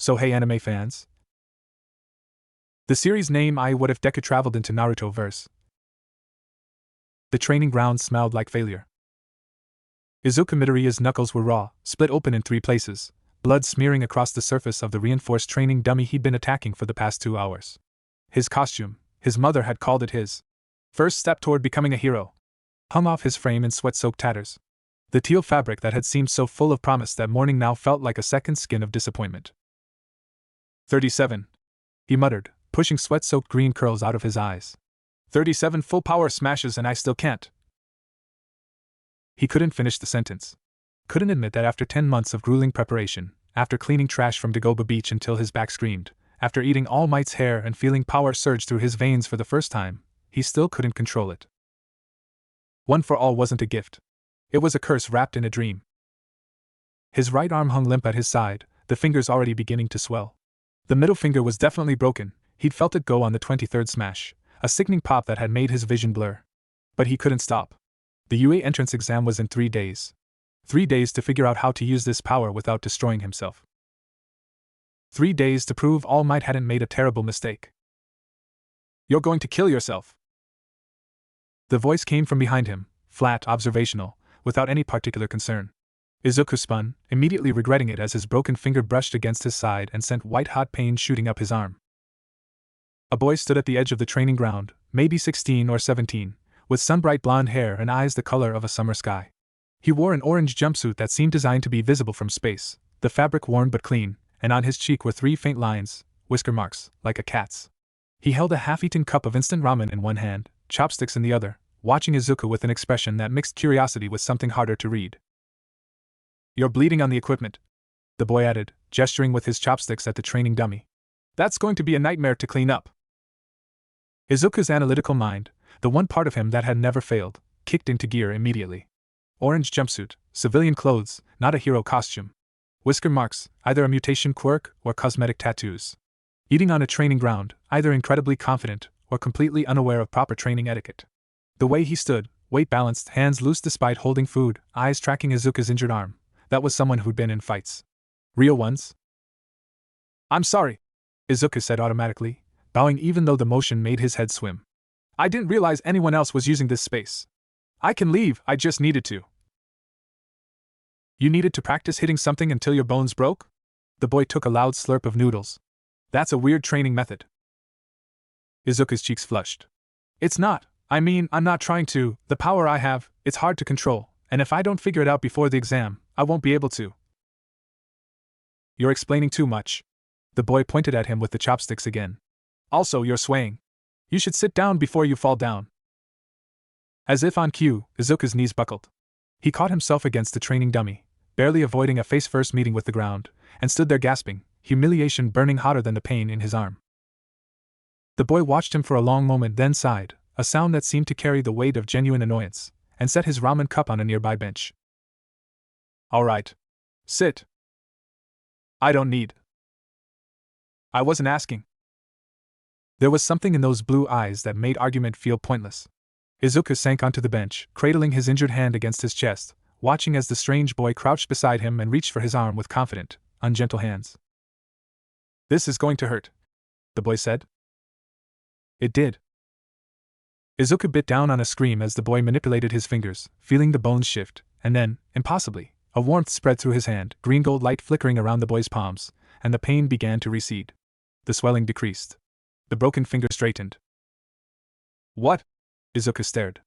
So hey anime fans. The series name I What If Deku traveled into Naruto verse. The training ground smelled like failure. Izuku Midoriya's knuckles were raw, split open in 3 places, blood smearing across the surface of the reinforced training dummy he'd been attacking for the past 2 hours. His costume, his mother had called it his first step toward becoming a hero, hung off his frame in sweat-soaked tatters. The teal fabric that had seemed so full of promise that morning now felt like a second skin of disappointment. 37. He muttered, pushing sweat-soaked green curls out of his eyes. 37 full power smashes and I still can't. He couldn't finish the sentence. Couldn't admit that after 10 months of grueling preparation, after cleaning trash from Dagoba Beach until his back screamed, after eating All Might's hair and feeling power surge through his veins for the first time, he still couldn't control it. One for All wasn't a gift. It was a curse wrapped in a dream. His right arm hung limp at his side, the fingers already beginning to swell. The middle finger was definitely broken. He'd felt it go on the 23rd smash, a sickening pop that had made his vision blur. But he couldn't stop. The UA entrance exam was in 3 days. 3 days to figure out how to use this power without destroying himself. 3 days to prove All Might hadn't made a terrible mistake. You're going to kill yourself. The voice came from behind him, flat, observational, without any particular concern. Izuku spun, immediately regretting it as his broken finger brushed against his side and sent white-hot pain shooting up his arm. A boy stood at the edge of the training ground, maybe 16 or 17, with sunbright blonde hair and eyes the color of a summer sky. He wore an orange jumpsuit that seemed designed to be visible from space, the fabric worn but clean, and on his cheek were 3 faint lines, whisker marks, like a cat's. He held a half-eaten cup of instant ramen in one hand, chopsticks in the other, watching Izuku with an expression that mixed curiosity with something harder to read. You're bleeding on the equipment, the boy added, gesturing with his chopsticks at the training dummy. That's going to be a nightmare to clean up. Izuku's analytical mind, the one part of him that had never failed, kicked into gear immediately. Orange jumpsuit, civilian clothes, not a hero costume. Whisker marks, either a mutation quirk or cosmetic tattoos. Eating on a training ground, either incredibly confident or completely unaware of proper training etiquette. The way he stood, weight balanced, hands loose despite holding food, eyes tracking Izuku's injured arm, that was someone who'd been in fights. Real ones? I'm sorry, Izuku said automatically, bowing even though the motion made his head swim. I didn't realize anyone else was using this space. I can leave, I just needed to. You needed to practice hitting something until your bones broke? The boy took a loud slurp of noodles. That's a weird training method. Izuku's cheeks flushed. It's not, I mean, I'm not trying to, the power I have, it's hard to control, and if I don't figure it out before the exam, I won't be able to. You're explaining too much. The boy pointed at him with the chopsticks again. Also, you're swaying. You should sit down before you fall down. As if on cue, Izuku's knees buckled. He caught himself against the training dummy, barely avoiding a face-first meeting with the ground, and stood there gasping, humiliation burning hotter than the pain in his arm. The boy watched him for a long moment, then sighed, a sound that seemed to carry the weight of genuine annoyance, and set his ramen cup on a nearby bench. All right. Sit. I don't need. I wasn't asking. There was something in those blue eyes that made argument feel pointless. Izuku sank onto the bench, cradling his injured hand against his chest, watching as the strange boy crouched beside him and reached for his arm with confident, ungentle hands. This is going to hurt, the boy said. It did. Izuku bit down on a scream as the boy manipulated his fingers, feeling the bones shift, and then, impossibly, a warmth spread through his hand, green gold light flickering around the boy's palms, and the pain began to recede. The swelling decreased. The broken finger straightened. What? Izuku stared.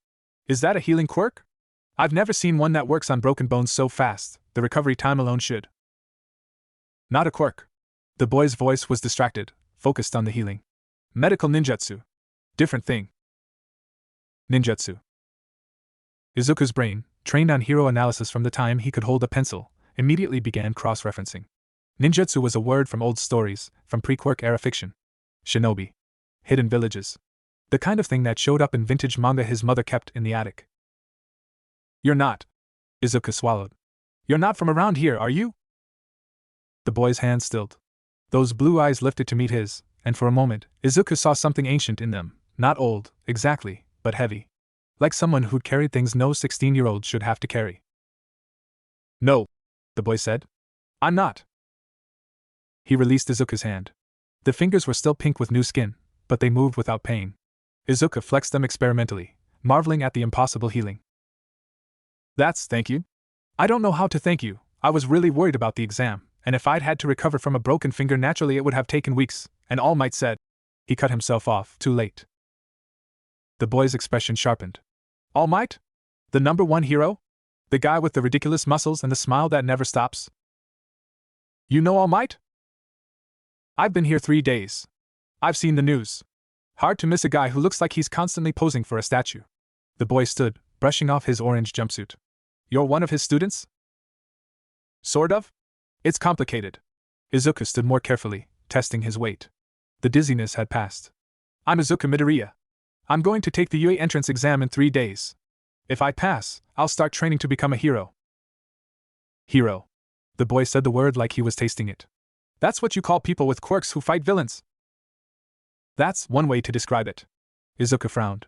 Is that a healing quirk? I've never seen one that works on broken bones so fast, the recovery time alone should. Not a quirk. The boy's voice was distracted, focused on the healing. Medical ninjutsu. Different thing. Ninjutsu. Izuku's brain, trained on hero analysis from the time he could hold a pencil, immediately began cross-referencing. Ninjutsu was a word from old stories, from pre-quirk era fiction. Shinobi. Hidden villages. The kind of thing that showed up in vintage manga his mother kept in the attic. You're not. Izuku swallowed. You're not from around here, are you? The boy's hand stilled. Those blue eyes lifted to meet his, and for a moment, Izuku saw something ancient in them, not old, exactly, but heavy. Like someone who'd carried things no 16-year-old should have to carry. No, the boy said. I'm not. He released Izuku's hand. The fingers were still pink with new skin, but they moved without pain. Izuku flexed them experimentally, marveling at the impossible healing. Thank you? I don't know how to thank you. I was really worried about the exam, and if I'd had to recover from a broken finger naturally it would have taken weeks, and All Might said. He cut himself off, too late. The boy's expression sharpened. All Might? The #1 hero? The guy with the ridiculous muscles and the smile that never stops? You know All Might? I've been here 3 days. I've seen the news. Hard to miss a guy who looks like he's constantly posing for a statue. The boy stood, brushing off his orange jumpsuit. You're one of his students? Sort of. It's complicated. Izuku stood more carefully, testing his weight. The dizziness had passed. I'm Izuku Midoriya. I'm going to take the UA entrance exam in 3 days. If I pass, I'll start training to become a hero. Hero. The boy said the word like he was tasting it. That's what you call people with quirks who fight villains. That's one way to describe it. Izuku frowned.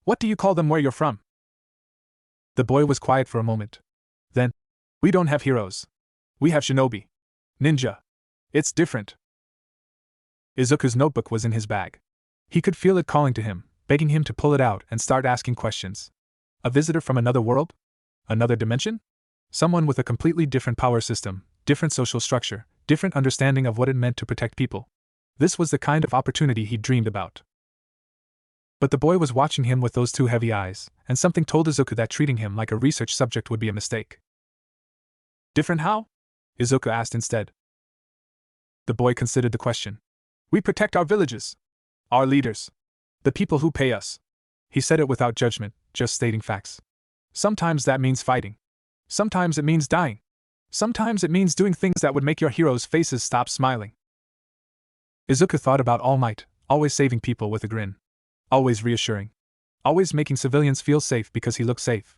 What do you call them where you're from? The boy was quiet for a moment. Then, we don't have heroes. We have shinobi. Ninja. It's different. Izuku's notebook was in his bag. He could feel it calling to him, begging him to pull it out and start asking questions. A visitor from another world? Another dimension? Someone with a completely different power system, different social structure, different understanding of what it meant to protect people. This was the kind of opportunity he'd dreamed about. But the boy was watching him with those two heavy eyes, and something told Izuku that treating him like a research subject would be a mistake. Different how? Izuku asked instead. The boy considered the question. We protect our villages. Our leaders. The people who pay us. He said it without judgment, just stating facts. Sometimes that means fighting. Sometimes it means dying. Sometimes it means doing things that would make your heroes' faces stop smiling. Izuku thought about All Might, always saving people with a grin. Always reassuring. Always making civilians feel safe because he looked safe.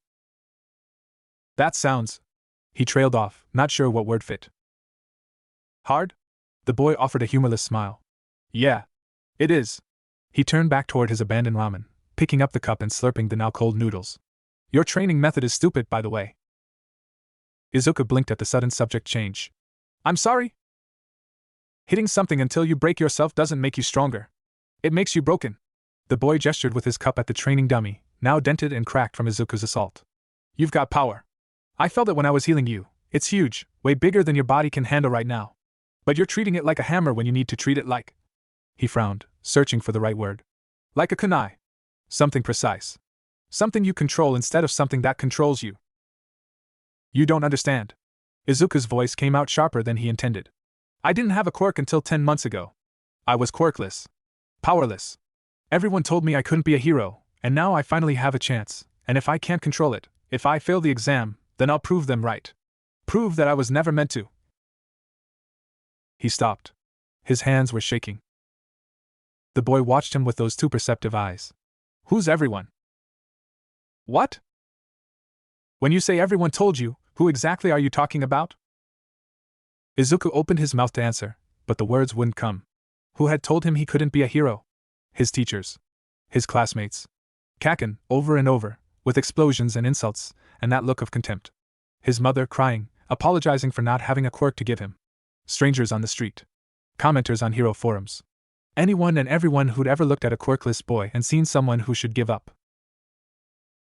That sounds... He trailed off, not sure what word fit. Hard? The boy offered a humorless smile. Yeah. It is. He turned back toward his abandoned ramen, picking up the cup and slurping the now cold noodles. Your training method is stupid, by the way. Izuku blinked at the sudden subject change. I'm sorry? Hitting something until you break yourself doesn't make you stronger. It makes you broken. The boy gestured with his cup at the training dummy, now dented and cracked from Izuku's assault. You've got power. I felt it when I was healing you. It's huge, way bigger than your body can handle right now. But you're treating it like a hammer when you need to treat it like... He frowned, searching for the right word. Like a kunai. Something precise. Something you control instead of something that controls you. You don't understand. Izuku's voice came out sharper than he intended. I didn't have a quirk until 10 months ago. I was quirkless. Powerless. Everyone told me I couldn't be a hero, and now I finally have a chance, and if I can't control it, if I fail the exam, then I'll prove them right. Prove that I was never meant to. He stopped. His hands were shaking. The boy watched him with those two perceptive eyes. Who's everyone? What? When you say everyone told you, who exactly are you talking about? Izuku opened his mouth to answer, but the words wouldn't come. Who had told him he couldn't be a hero? His teachers. His classmates. Kaken, over and over, with explosions and insults, and that look of contempt. His mother crying, apologizing for not having a quirk to give him. Strangers on the street. Commenters on hero forums. Anyone and everyone who'd ever looked at a quirkless boy and seen someone who should give up.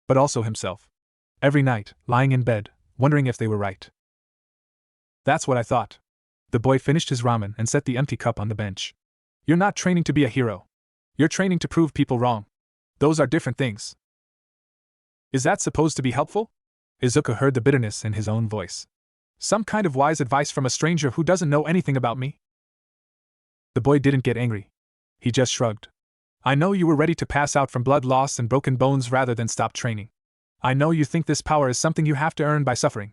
But also himself. Every night, lying in bed, wondering if they were right. That's what I thought. The boy finished his ramen and set the empty cup on the bench. You're not training to be a hero. You're training to prove people wrong. Those are different things. Is that supposed to be helpful? Izuku heard the bitterness in his own voice. Some kind of wise advice from a stranger who doesn't know anything about me? The boy didn't get angry. He just shrugged. I know you were ready to pass out from blood loss and broken bones rather than stop training. I know you think this power is something you have to earn by suffering.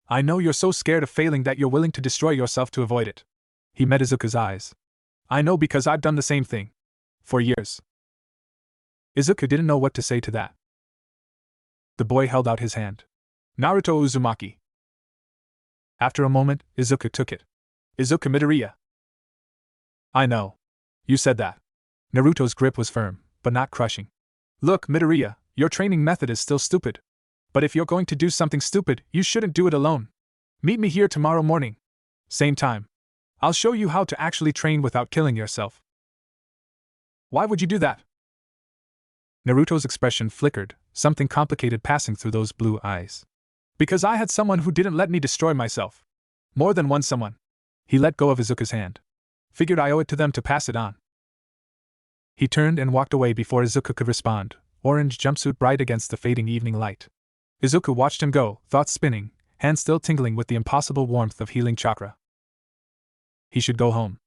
I know you're so scared of failing that you're willing to destroy yourself to avoid it. He met Izuku's eyes. I know because I've done the same thing. For years. Izuku didn't know what to say to that. The boy held out his hand. Naruto Uzumaki. After a moment, Izuku took it. Izuku Midoriya. I know. You said that. Naruto's grip was firm, but not crushing. Look, Midoriya, your training method is still stupid. But if you're going to do something stupid, you shouldn't do it alone. Meet me here tomorrow morning. Same time. I'll show you how to actually train without killing yourself. Why would you do that? Naruto's expression flickered, something complicated passing through those blue eyes. Because I had someone who didn't let me destroy myself. More than one someone. He let go of Izuku's hand. Figured I owe it to them to pass it on. He turned and walked away before Izuku could respond, orange jumpsuit bright against the fading evening light. Izuku watched him go, thoughts spinning, hands still tingling with the impossible warmth of healing chakra. He should go home.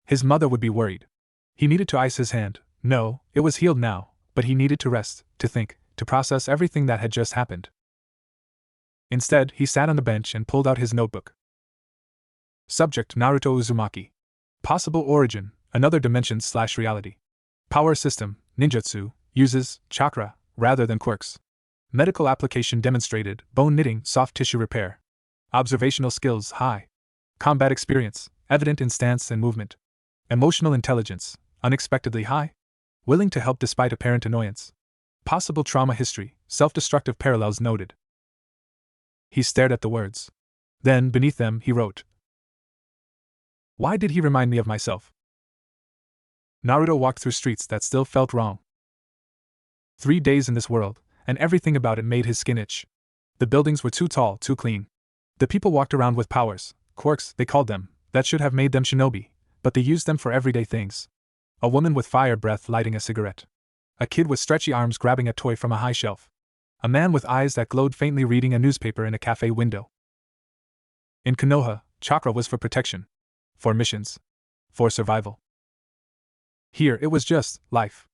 His mother would be worried. He needed to ice his hand. No, it was healed now, but he needed to rest, to think, to process everything that had just happened. Instead, he sat on the bench and pulled out his notebook. Subject: Naruto Uzumaki. Possible origin: another dimension/reality. Power system: ninjutsu, uses chakra rather than quirks. Medical application demonstrated: bone knitting, soft tissue repair. Observational skills: high. Combat experience: evident in stance and movement. Emotional intelligence: unexpectedly high. Willing to help despite apparent annoyance. Possible trauma history: self-destructive parallels noted. He stared at the words. Then, beneath them, he wrote. Why did he remind me of myself? Naruto walked through streets that still felt wrong. 3 days in this world, and everything about it made his skin itch. The buildings were too tall, too clean. The people walked around with powers, quirks, they called them, that should have made them shinobi, but they used them for everyday things. A woman with fire breath lighting a cigarette. A kid with stretchy arms grabbing a toy from a high shelf. A man with eyes that glowed faintly reading a newspaper in a cafe window. In Konoha, chakra was for protection. For missions. For survival. Here it was just life.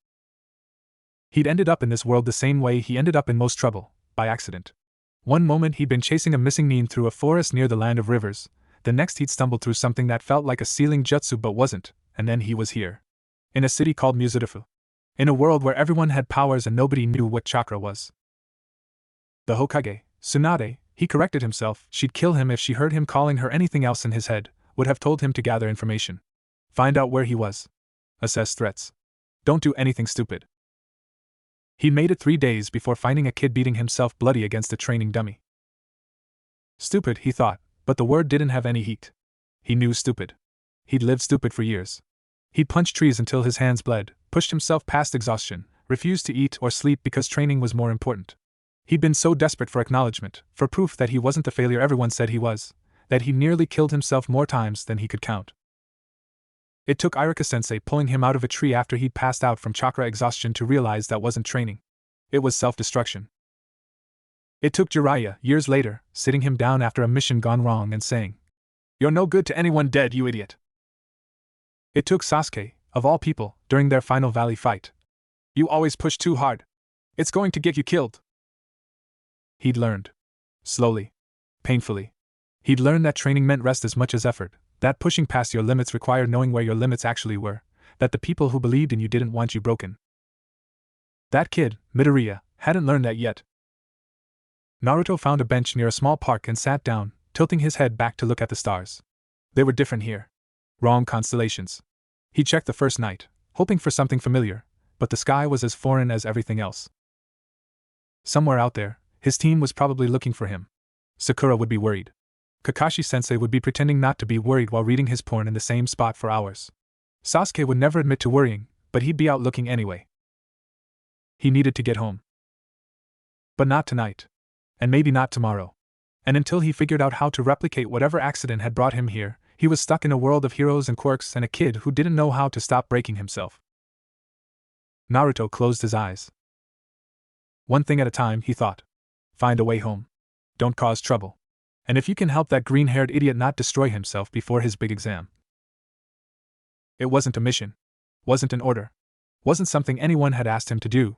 He'd ended up in this world the same way he ended up in most trouble, by accident. One moment he'd been chasing a missing nin through a forest near the land of rivers, the next he'd stumbled through something that felt like a sealing jutsu but wasn't, and then he was here. In a city called Mizurufu. In a world where everyone had powers and nobody knew what chakra was. The Hokage, Tsunade, he corrected himself, she'd kill him if she heard him calling her anything else in his head, would have told him to gather information. Find out where he was. Assess threats. Don't do anything stupid. He made it 3 days before finding a kid beating himself bloody against a training dummy. Stupid, he thought, but the word didn't have any heat. He knew stupid. He'd lived stupid for years. He'd punched trees until his hands bled, pushed himself past exhaustion, refused to eat or sleep because training was more important. He'd been so desperate for acknowledgement, for proof that he wasn't the failure everyone said he was, that he nearly killed himself more times than he could count. It took Iruka-sensei pulling him out of a tree after he'd passed out from chakra exhaustion to realize that wasn't training. It was self-destruction. It took Jiraiya, years later, sitting him down after a mission gone wrong and saying, "You're no good to anyone dead, you idiot." It took Sasuke, of all people, during their final valley fight. "You always push too hard. It's going to get you killed." He'd learned. Slowly. Painfully. He'd learned that training meant rest as much as effort, that pushing past your limits required knowing where your limits actually were, that the people who believed in you didn't want you broken. That kid, Midoriya, hadn't learned that yet. Naruto found a bench near a small park and sat down, tilting his head back to look at the stars. They were different here. Wrong constellations. He checked the first night, hoping for something familiar, but the sky was as foreign as everything else. Somewhere out there, his team was probably looking for him. Sakura would be worried. Kakashi-sensei would be pretending not to be worried while reading his porn in the same spot for hours. Sasuke would never admit to worrying, but he'd be out looking anyway. He needed to get home. But not tonight. And maybe not tomorrow. And until he figured out how to replicate whatever accident had brought him here, he was stuck in a world of heroes and quirks and a kid who didn't know how to stop breaking himself. Naruto closed his eyes. One thing at a time, he thought. Find a way home. Don't cause trouble. And if you can help that green-haired idiot not destroy himself before his big exam. It wasn't a mission. Wasn't an order. Wasn't something anyone had asked him to do.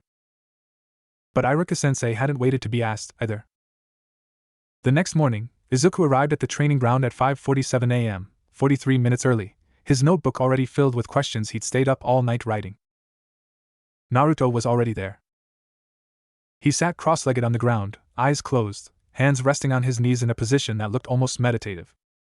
But Iruka-sensei hadn't waited to be asked, either. The next morning, Izuku arrived at the training ground at 5:47 a.m., 43 minutes early, his notebook already filled with questions he'd stayed up all night writing. Naruto was already there. He sat cross-legged on the ground, eyes closed, hands resting on his knees in a position that looked almost meditative.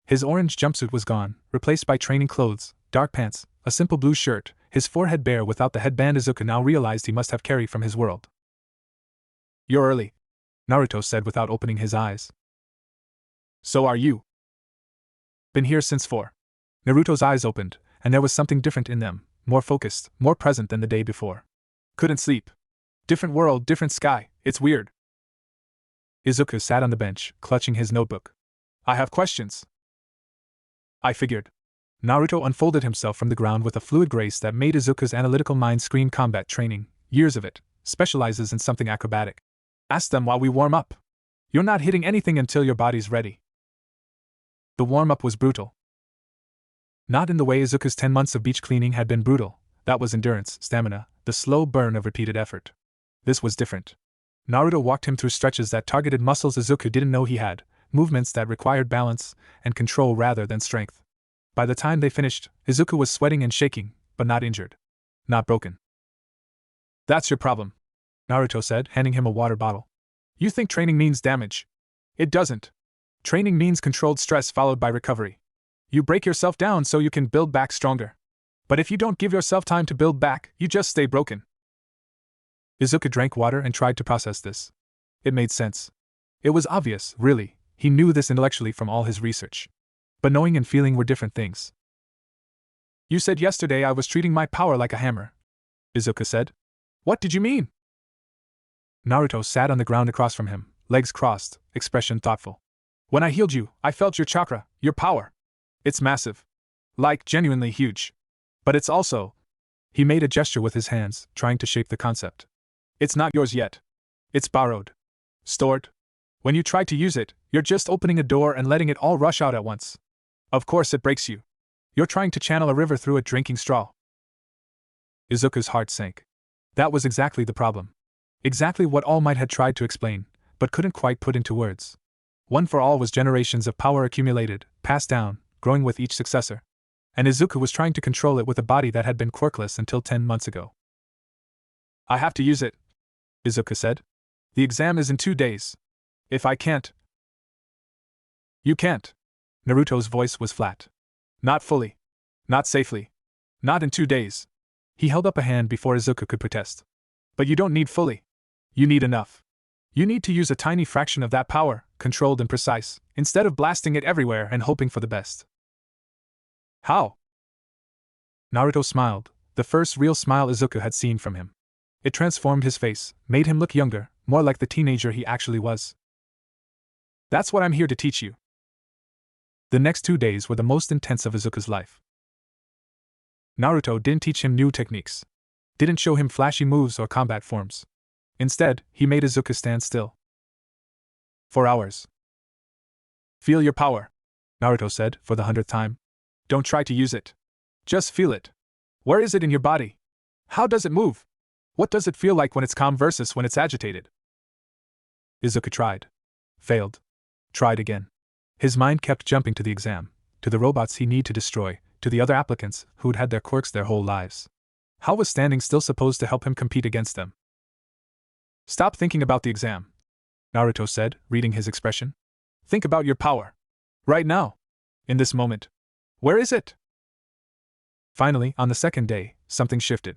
His orange jumpsuit was gone, replaced by training clothes, dark pants, a simple blue shirt, his forehead bare without the headband Izuku now realized he must have carried from his world. "You're early," Naruto said without opening his eyes. "So are you." "Been here since 4. Naruto's eyes opened, and there was something different in them, more focused, more present than the day before. Couldn't sleep. Different world, different sky, it's weird. Izuku sat on the bench, clutching his notebook. I have questions. I figured. Naruto unfolded himself from the ground with a fluid grace that made Izuku's analytical mind scream combat training, years of it, specializes in something acrobatic. Ask them while we warm up. You're not hitting anything until your body's ready. The warm-up was brutal. Not in the way Izuku's 10 months of beach cleaning had been brutal. That was endurance, stamina, the slow burn of repeated effort. This was different. Naruto walked him through stretches that targeted muscles Izuku didn't know he had, movements that required balance and control rather than strength. By the time they finished, Izuku was sweating and shaking, but not injured. Not broken. That's your problem, Naruto said, handing him a water bottle. You think training means damage. It doesn't. Training means controlled stress followed by recovery. You break yourself down so you can build back stronger. But if you don't give yourself time to build back, you just stay broken. Izuku drank water and tried to process this. It made sense. It was obvious, really. He knew this intellectually from all his research. But knowing and feeling were different things. You said yesterday I was treating my power like a hammer, Izuku said. What did you mean? Naruto sat on the ground across from him, legs crossed, expression thoughtful. When I healed you, I felt your chakra, your power. It's massive. Like, genuinely huge. But it's also… He made a gesture with his hands, trying to shape the concept. It's not yours yet. It's borrowed. Stored. When you try to use it, you're just opening a door and letting it all rush out at once. Of course it breaks you. You're trying to channel a river through a drinking straw. Izuku's heart sank. That was exactly the problem. Exactly what All Might had tried to explain, but couldn't quite put into words. One for All was generations of power accumulated, passed down, growing with each successor. And Izuku was trying to control it with a body that had been quirkless until 10 months ago. I have to use it, Izuku said. The exam is in 2 days. If I can't… You can't. Naruto's voice was flat. Not fully. Not safely. Not in 2 days. He held up a hand before Izuku could protest. But you don't need fully. You need enough. You need to use a tiny fraction of that power, controlled and precise, instead of blasting it everywhere and hoping for the best. How? Naruto smiled, the first real smile Izuku had seen from him. It transformed his face, made him look younger, more like the teenager he actually was. That's what I'm here to teach you. The next 2 days were the most intense of Izuku's life. Naruto didn't teach him new techniques. Didn't show him flashy moves or combat forms. Instead, he made Izuku stand still. For hours. Feel your power, Naruto said for the 100th time. Don't try to use it. Just feel it. Where is it in your body? How does it move? What does it feel like when it's calm versus when it's agitated? Izuku tried. Failed. Tried again. His mind kept jumping to the exam, to the robots he needed to destroy, to the other applicants who'd had their quirks their whole lives. How was standing still supposed to help him compete against them? Stop thinking about the exam, Naruto said, reading his expression. Think about your power. Right now. In this moment. Where is it? Finally, on the second day, something shifted.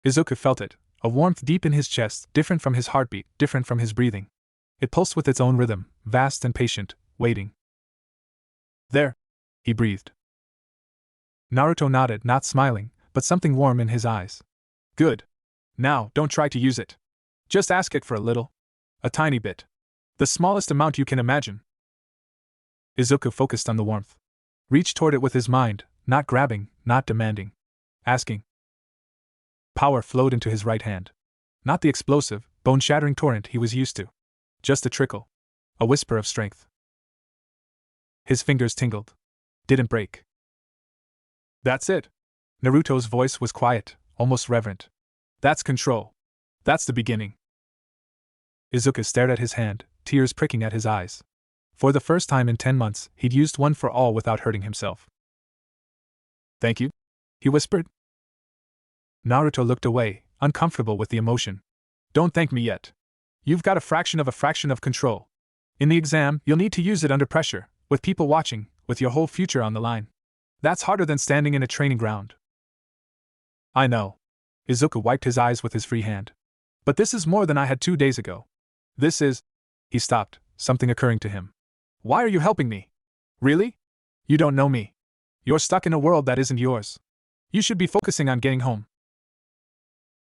Izuku felt it, a warmth deep in his chest, different from his heartbeat, different from his breathing. It pulsed with its own rhythm, vast and patient, waiting. There, he breathed. Naruto nodded, not smiling, but something warm in his eyes. Good. Now, don't try to use it. Just ask it for a little. A tiny bit. The smallest amount you can imagine. Izuku focused on the warmth. Reached toward it with his mind, not grabbing, not demanding. Asking. Power flowed into his right hand. Not the explosive, bone-shattering torrent he was used to. Just a trickle. A whisper of strength. His fingers tingled. Didn't break. That's it. Naruto's voice was quiet, almost reverent. That's control. That's the beginning. Izuku stared at his hand, tears pricking at his eyes. For the first time in 10 months, he'd used one for all without hurting himself. Thank you? He whispered. Naruto looked away, uncomfortable with the emotion. Don't thank me yet. You've got a fraction of control. In the exam, you'll need to use it under pressure, with people watching, with your whole future on the line. That's harder than standing in a training ground. I know. Izuku wiped his eyes with his free hand. But this is more than I had 2 days ago. This is… He stopped, something occurring to him. Why are you helping me? Really? You don't know me. You're stuck in a world that isn't yours. You should be focusing on getting home.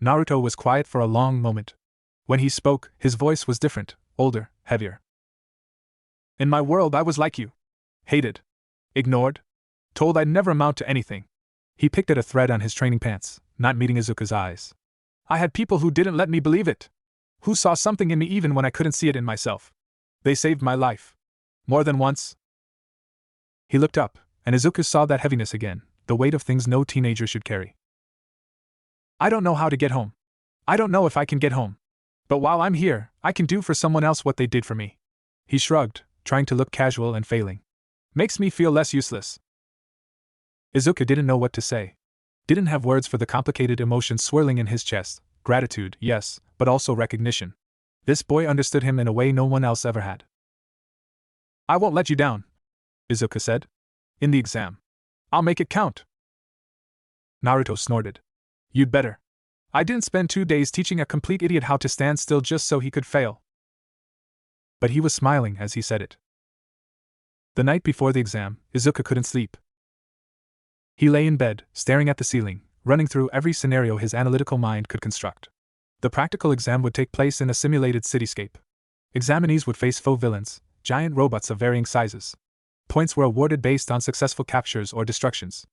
Naruto was quiet for a long moment. When he spoke, his voice was different, older, heavier. In my world, I was like you. Hated. Ignored. Told I'd never amount to anything. He picked at a thread on his training pants, not meeting Izuku's eyes. I had people who didn't let me believe it. Who saw something in me even when I couldn't see it in myself. They saved my life. More than once. He looked up, and Izuku saw that heaviness again, the weight of things no teenager should carry. I don't know how to get home. I don't know if I can get home. But while I'm here, I can do for someone else what they did for me. He shrugged, trying to look casual and failing. Makes me feel less useless. Izuku didn't know what to say. Didn't have words for the complicated emotions swirling in his chest. Gratitude, yes, but also recognition. This boy understood him in a way no one else ever had. I won't let you down, Izuku said. In the exam. I'll make it count. Naruto snorted. You'd better. I didn't spend 2 days teaching a complete idiot how to stand still just so he could fail. But he was smiling as he said it. The night before the exam, Izuku couldn't sleep. He lay in bed, staring at the ceiling, running through every scenario his analytical mind could construct. The practical exam would take place in a simulated cityscape. Examinees would face foe villains, giant robots of varying sizes. Points were awarded based on successful captures or destructions.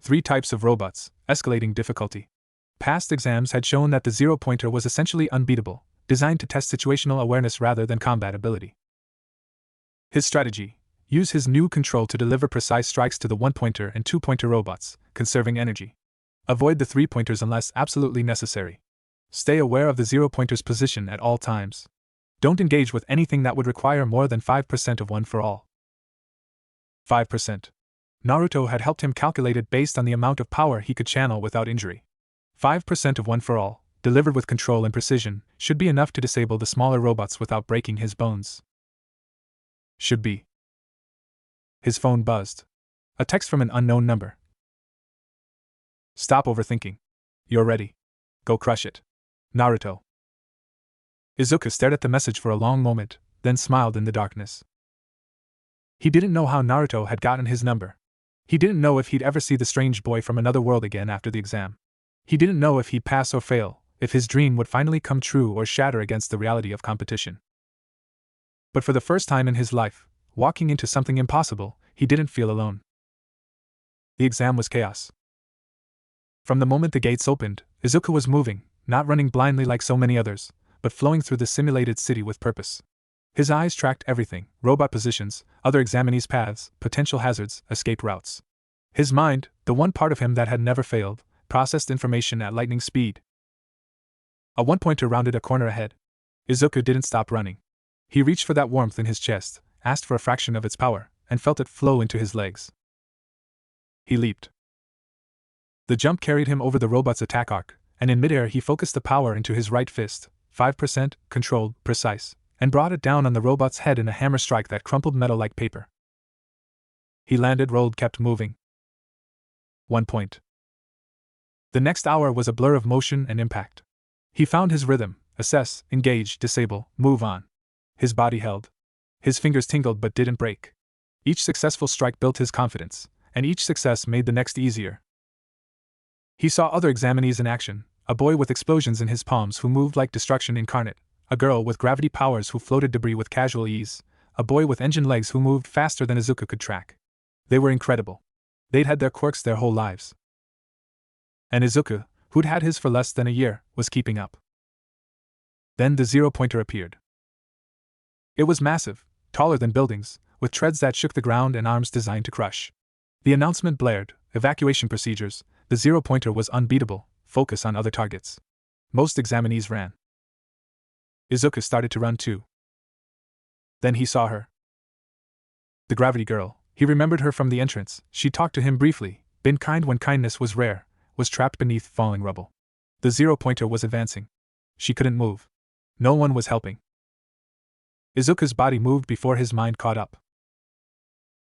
3 types of robots, escalating difficulty. Past exams had shown that the zero-pointer was essentially unbeatable, designed to test situational awareness rather than combat ability. His strategy: use his new control to deliver precise strikes to the 1-pointer and 2-pointer robots, conserving energy. Avoid the 3-pointers unless absolutely necessary. Stay aware of the 0-pointer's position at all times. Don't engage with anything that would require more than 5% of 1 for all. 5%. Naruto had helped him calculate it based on the amount of power he could channel without injury. 5% of 1 for all, delivered with control and precision, should be enough to disable the smaller robots without breaking his bones. Should be. His phone buzzed. A text from an unknown number. Stop overthinking. You're ready. Go crush it. Naruto. Izuku stared at the message for a long moment, then smiled in the darkness. He didn't know how Naruto had gotten his number. He didn't know if he'd ever see the strange boy from another world again after the exam. He didn't know if he'd pass or fail, if his dream would finally come true or shatter against the reality of competition. But for the first time in his life, walking into something impossible, he didn't feel alone. The exam was chaos. From the moment the gates opened, Izuku was moving, not running blindly like so many others, but flowing through the simulated city with purpose. His eyes tracked everything: robot positions, other examinees' paths, potential hazards, escape routes. His mind, the one part of him that had never failed, processed information at lightning speed. A 1-pointer rounded a corner ahead. Izuku didn't stop running. He reached for that warmth in his chest, asked for a fraction of its power, and felt it flow into his legs. He leaped. The jump carried him over the robot's attack arc, and in midair he focused the power into his right fist, 5%, controlled, precise, and brought it down on the robot's head in a hammer strike that crumpled metal like paper. He landed, rolled, kept moving. 1 point. The next hour was a blur of motion and impact. He found his rhythm: assess, engage, disable, move on. His body held. His fingers tingled but didn't break. Each successful strike built his confidence, and each success made the next easier. He saw other examinees in action: a boy with explosions in his palms who moved like destruction incarnate, a girl with gravity powers who floated debris with casual ease, a boy with engine legs who moved faster than Izuku could track. They were incredible. They'd had their quirks their whole lives. And Izuku, who'd had his for less than a year, was keeping up. Then the 0-pointer appeared. It was massive, taller than buildings, with treads that shook the ground and arms designed to crush. The announcement blared: evacuation procedures. The 0-pointer was unbeatable, focus on other targets. Most examinees ran. Izuku started to run too. Then he saw her. The gravity girl. He remembered her from the entrance. She talked to him briefly, been kind when kindness was rare, was trapped beneath falling rubble. The 0-pointer was advancing. She couldn't move. No one was helping. Izuku's body moved before his mind caught up.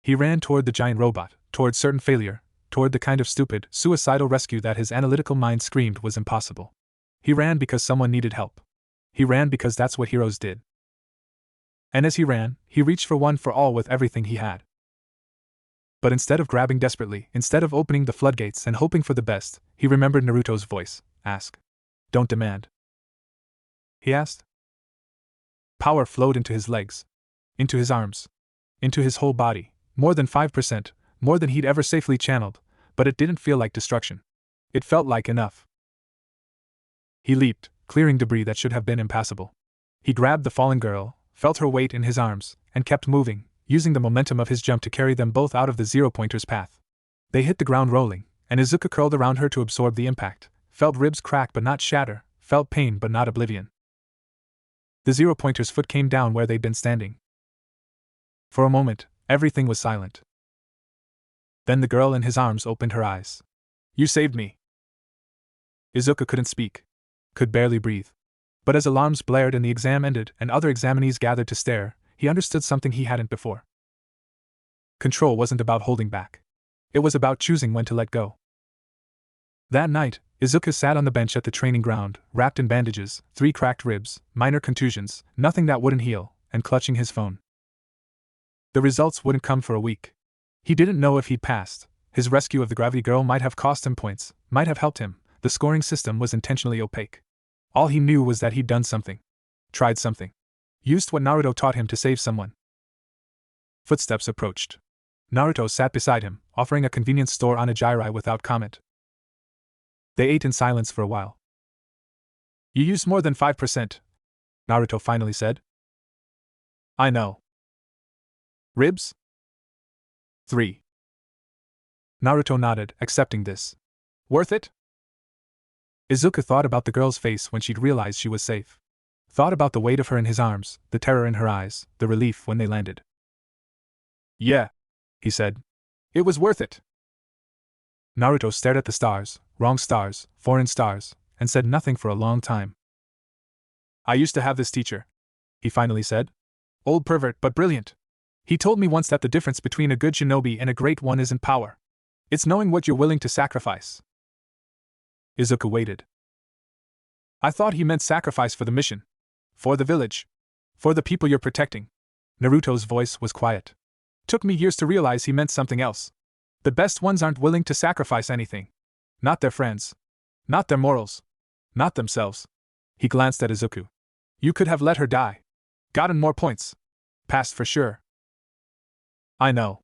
He ran toward the giant robot, toward certain failure, toward the kind of stupid, suicidal rescue that his analytical mind screamed was impossible. He ran because someone needed help. He ran because that's what heroes did. And as he ran, he reached for 1 for all with everything he had. But instead of grabbing desperately, instead of opening the floodgates and hoping for the best, he remembered Naruto's voice. Ask. Don't demand. He asked. Power flowed into his legs, into his arms, into his whole body, more than 5%, more than he'd ever safely channeled, but it didn't feel like destruction. It felt like enough. He leaped, clearing debris that should have been impassable. He grabbed the fallen girl, felt her weight in his arms, and kept moving, using the momentum of his jump to carry them both out of the zero-pointer's path. They hit the ground rolling, and Izuku curled around her to absorb the impact, felt ribs crack but not shatter, felt pain but not oblivion. The zero-pointer's foot came down where they'd been standing. For a moment, everything was silent. Then the girl in his arms opened her eyes. You saved me. Izuku couldn't speak, could barely breathe. But as alarms blared and the exam ended and other examinees gathered to stare, he understood something he hadn't before. Control wasn't about holding back. It was about choosing when to let go. That night, Izuku sat on the bench at the training ground, wrapped in bandages, 3 cracked ribs, minor contusions, nothing that wouldn't heal, and clutching his phone. The results wouldn't come for a week. He didn't know if he'd passed. His rescue of the gravity girl might have cost him points, might have helped him. The scoring system was intentionally opaque. All he knew was that he'd done something. Tried something. Used what Naruto taught him to save someone. Footsteps approached. Naruto sat beside him, offering a convenience store on a jirai without comment. They ate in silence for a while. You used more than 5%, Naruto finally said. I know. Ribs? 3. Naruto nodded, accepting this. Worth it? Izuku thought about the girl's face when she'd realized she was safe. Thought about the weight of her in his arms, the terror in her eyes, the relief when they landed. Yeah, he said. It was worth it. Naruto stared at the stars, wrong stars, foreign stars, and said nothing for a long time. I used to have this teacher, he finally said. Old pervert but brilliant. He told me once that the difference between a good shinobi and a great one isn't power. It's knowing what you're willing to sacrifice. Izuku waited. I thought he meant sacrifice for the mission. For the village. For the people you're protecting. Naruto's voice was quiet. Took me years to realize he meant something else. The best ones aren't willing to sacrifice anything. Not their friends. Not their morals. Not themselves. He glanced at Izuku. You could have let her die. Gotten more points. Passed for sure. I know.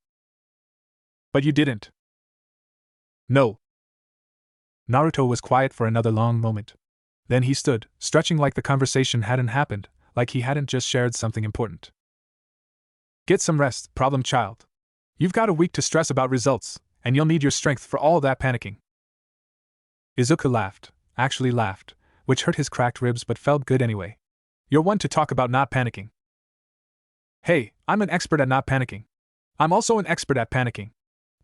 But you didn't. No. Naruto was quiet for another long moment. Then he stood, stretching like the conversation hadn't happened, like he hadn't just shared something important. Get some rest, problem child. You've got a week to stress about results, and you'll need your strength for all that panicking. Izuku laughed, actually laughed, which hurt his cracked ribs but felt good anyway. You're one to talk about not panicking. Hey, I'm an expert at not panicking. I'm also an expert at panicking.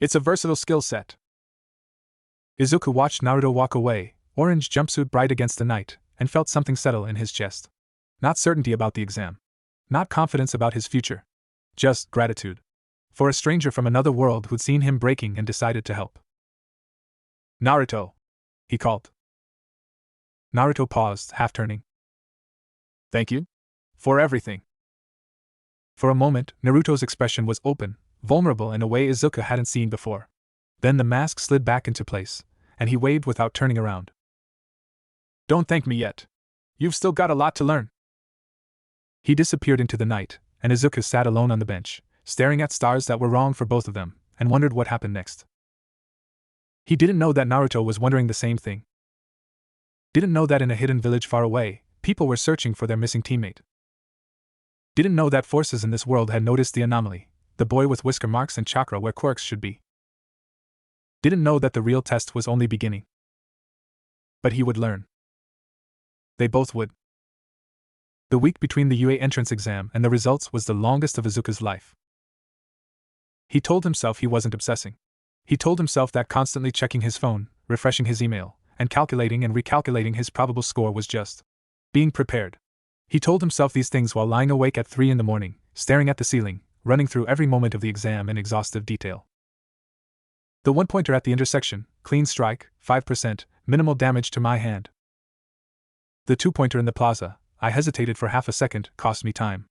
It's a versatile skill set. Izuku watched Naruto walk away, orange jumpsuit bright against the night, and felt something settle in his chest. Not certainty about the exam. Not confidence about his future. Just gratitude. For a stranger from another world who'd seen him breaking and decided to help. Naruto, he called. Naruto paused, half turning. Thank you? For everything. For a moment, Naruto's expression was open, vulnerable in a way Izuku hadn't seen before. Then the mask slid back into place, and he waved without turning around. Don't thank me yet. You've still got a lot to learn. He disappeared into the night, and Izuku sat alone on the bench, staring at stars that were wrong for both of them, and wondered what happened next. He didn't know that Naruto was wondering the same thing. Didn't know that in a hidden village far away, people were searching for their missing teammate. Didn't know that forces in this world had noticed the anomaly, the boy with whisker marks and chakra where quirks should be. Didn't know that the real test was only beginning. But he would learn. They both would. The week between the UA entrance exam and the results was the longest of Izuku's life. He told himself he wasn't obsessing. He told himself that constantly checking his phone, refreshing his email, and calculating and recalculating his probable score was just being prepared. He told himself these things while lying awake at 3 a.m, staring at the ceiling, running through every moment of the exam in exhaustive detail. The one-pointer at the intersection, clean strike, 5%, minimal damage to my hand. The two-pointer in the plaza, I hesitated for half a second, cost me time.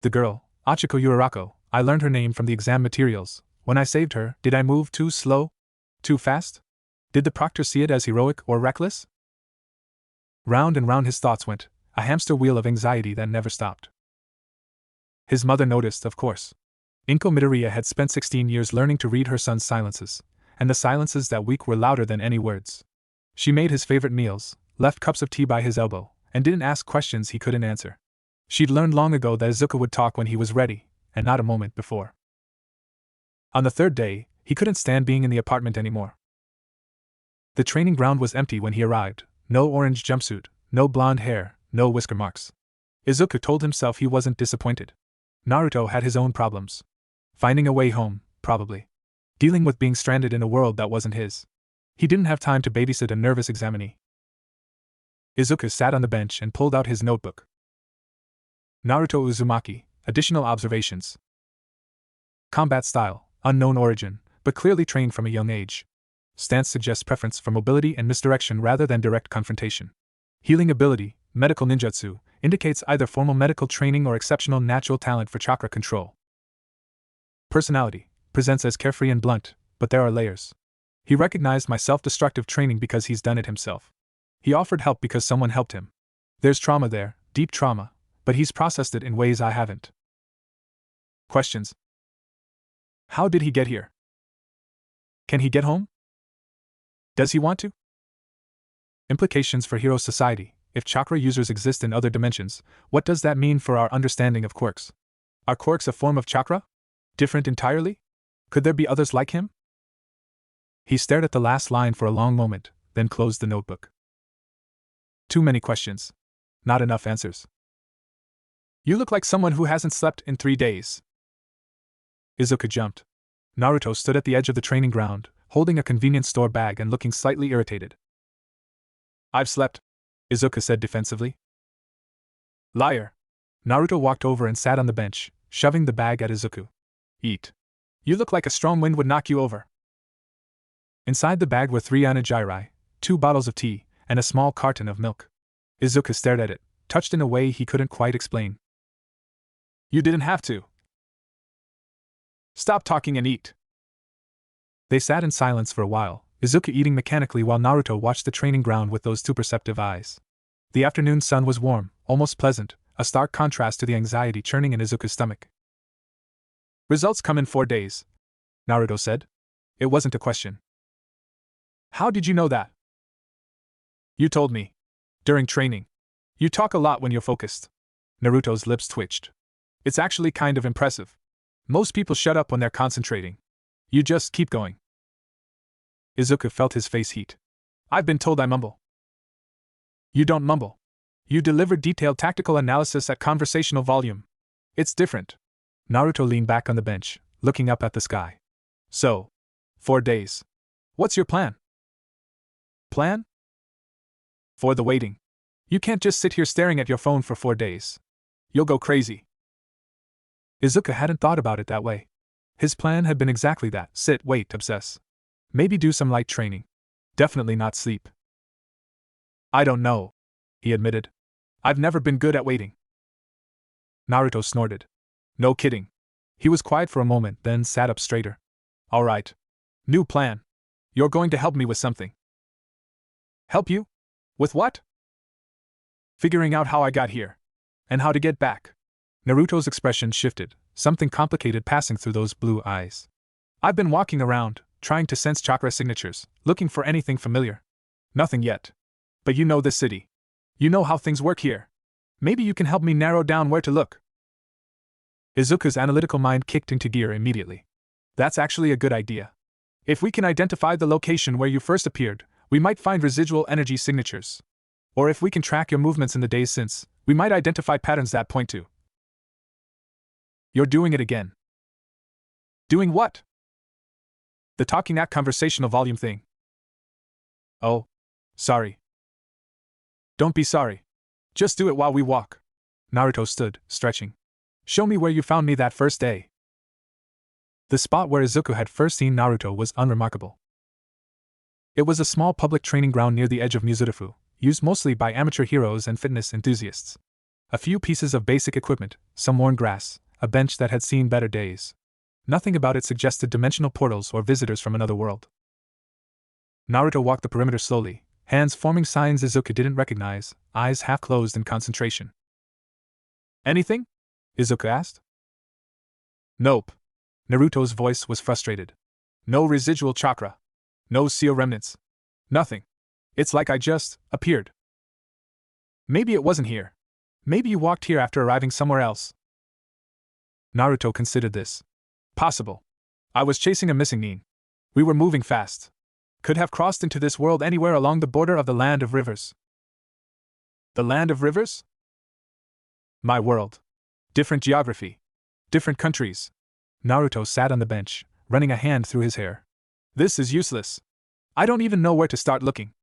The girl, Achiko Urarako, I learned her name from the exam materials, When I saved her, did I move too slow? Too fast? Did the proctor see it as heroic or reckless? Round and round his thoughts went, a hamster wheel of anxiety that never stopped. His mother noticed, of course. Inko Midoriya had spent 16 years learning to read her son's silences, and the silences that week were louder than any words. She made his favorite meals, left cups of tea by his elbow, and didn't ask questions he couldn't answer. She'd learned long ago that Izuku would talk when he was ready, and not a moment before. On the third day, he couldn't stand being in the apartment anymore. The training ground was empty when he arrived, no orange jumpsuit, no blonde hair, no whisker marks. Izuku told himself he wasn't disappointed. Naruto had his own problems. Finding a way home, probably. Dealing with being stranded in a world that wasn't his. He didn't have time to babysit a nervous examinee. Izuku sat on the bench and pulled out his notebook. Naruto Uzumaki, additional observations. Combat style, unknown origin, but clearly trained from a young age. Stance suggests preference for mobility and misdirection rather than direct confrontation. Healing ability, medical ninjutsu, indicates either formal medical training or exceptional natural talent for chakra control. Personality, presents as carefree and blunt, but there are layers. He recognized my self-destructive training because he's done it himself. He offered help because someone helped him. There's trauma there, deep trauma, but he's processed it in ways I haven't. Questions. How did he get here? Can he get home? Does he want to? Implications for Hero Society. If chakra users exist in other dimensions, what does that mean for our understanding of quirks? Are quirks a form of chakra? Different entirely? Could there be others like him? He stared at the last line for a long moment, then closed the notebook. Too many questions. Not enough answers. You look like someone who hasn't slept in 3 days. Izuku jumped. Naruto stood at the edge of the training ground, holding a convenience store bag and looking slightly irritated. I've slept, Izuku said defensively. Liar. Naruto walked over and sat on the bench, shoving the bag at Izuku. Eat. You look like a strong wind would knock you over. Inside the bag were 3 onigiri, 2 bottles of tea, and a small carton of milk. Izuku stared at it, touched in a way he couldn't quite explain. You didn't have to. Stop talking and eat. They sat in silence for a while, Izuku eating mechanically while Naruto watched the training ground with those too perceptive eyes. The afternoon sun was warm, almost pleasant, a stark contrast to the anxiety churning in Izuku's stomach. Results come in 4 days, Naruto said. It wasn't a question. How did you know that? You told me. During training. You talk a lot when you're focused. Naruto's lips twitched. It's actually kind of impressive. Most people shut up when they're concentrating. You just keep going. Izuku felt his face heat. I've been told I mumble. You don't mumble. You deliver detailed tactical analysis at conversational volume. It's different. Naruto leaned back on the bench, looking up at the sky. So, 4 days. What's your plan? Plan? For the waiting. You can't just sit here staring at your phone for 4 days. You'll go crazy. Izuku hadn't thought about it that way. His plan had been exactly that: sit, wait, obsess. Maybe do some light training. Definitely not sleep. I don't know, he admitted. I've never been good at waiting. Naruto snorted. No kidding. He was quiet for a moment, then sat up straighter. All right. New plan. You're going to help me with something. Help you? With what? Figuring out how I got here. And how to get back. Naruto's expression shifted, something complicated passing through those blue eyes. I've been walking around, trying to sense chakra signatures, looking for anything familiar. Nothing yet. But you know this city. You know how things work here. Maybe you can help me narrow down where to look. Izuku's analytical mind kicked into gear immediately. That's actually a good idea. If we can identify the location where you first appeared, we might find residual energy signatures. Or if we can track your movements in the days since, we might identify patterns that point to. You're doing it again. Doing what? The talking at conversational volume thing. Oh. Sorry. Don't be sorry. Just do it while we walk. Naruto stood, stretching. Show me where you found me that first day. The spot where Izuku had first seen Naruto was unremarkable. It was a small public training ground near the edge of Mizutafu, used mostly by amateur heroes and fitness enthusiasts. A few pieces of basic equipment, some worn grass, a bench that had seen better days. Nothing about it suggested dimensional portals or visitors from another world. Naruto walked the perimeter slowly, hands forming signs Izuku didn't recognize, eyes half closed in concentration. Anything? Izuku asked. Nope. Naruto's voice was frustrated. No residual chakra. No seal remnants. Nothing. It's like I just appeared. Maybe it wasn't here. Maybe you walked here after arriving somewhere else. Naruto considered this. Possible. I was chasing a missing nin. We were moving fast. Could have crossed into this world anywhere along the border of the Land of Rivers. The Land of Rivers? My world. Different geography. Different countries. Naruto sat on the bench, running a hand through his hair. This is useless. I don't even know where to start looking.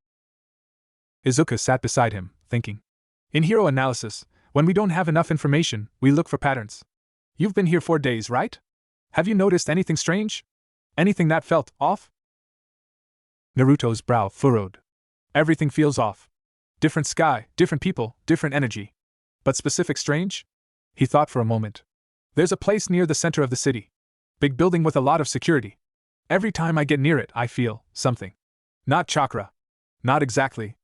Izuku sat beside him, thinking. In hero analysis, when we don't have enough information, we look for patterns. You've been here 4 days, right? Have you noticed anything strange? Anything that felt off? Naruto's brow furrowed. Everything feels off. Different sky, different people, different energy. But specific strange? He thought for a moment. There's a place near the center of the city. Big building with a lot of security. Every time I get near it, I feel something. Not chakra. Not exactly.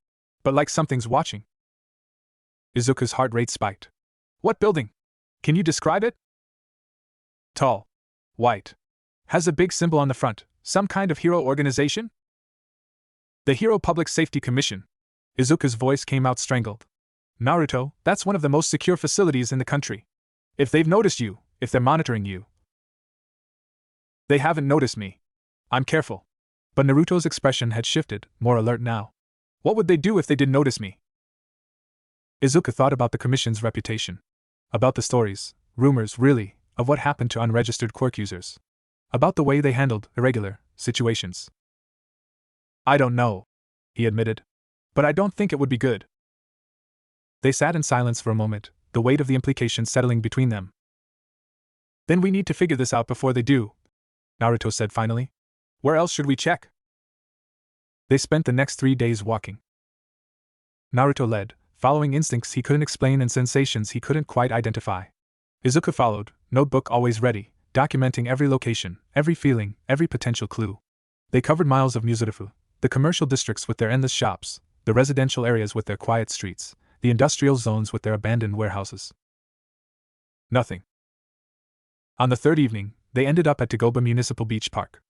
But like something's watching. Izuku's heart rate spiked. What building? Can you describe it? Tall. White. Has a big symbol on the front. Some kind of hero organization? The Hero Public Safety Commission. Izuku's voice came out strangled. Naruto, that's one of the most secure facilities in the country. If they've noticed you, if they're monitoring you. They haven't noticed me. I'm careful. But Naruto's expression had shifted, more alert now. What would they do if they did notice me? Izuku thought about the commission's reputation. About the stories, rumors really, of what happened to unregistered quirk users. About the way they handled irregular situations. I don't know, he admitted. But I don't think it would be good. They sat in silence for a moment, the weight of the implication settling between them. Then we need to figure this out before they do, Naruto said finally. Where else should we check? They spent the next 3 days walking. Naruto led, following instincts he couldn't explain and sensations he couldn't quite identify. Izuku followed, notebook always ready, documenting every location, every feeling, every potential clue. They covered miles of Muzurufu, the commercial districts with their endless shops, the residential areas with their quiet streets, the industrial zones with their abandoned warehouses. Nothing. On the third evening, they ended up at Dagoba Municipal Beach Park.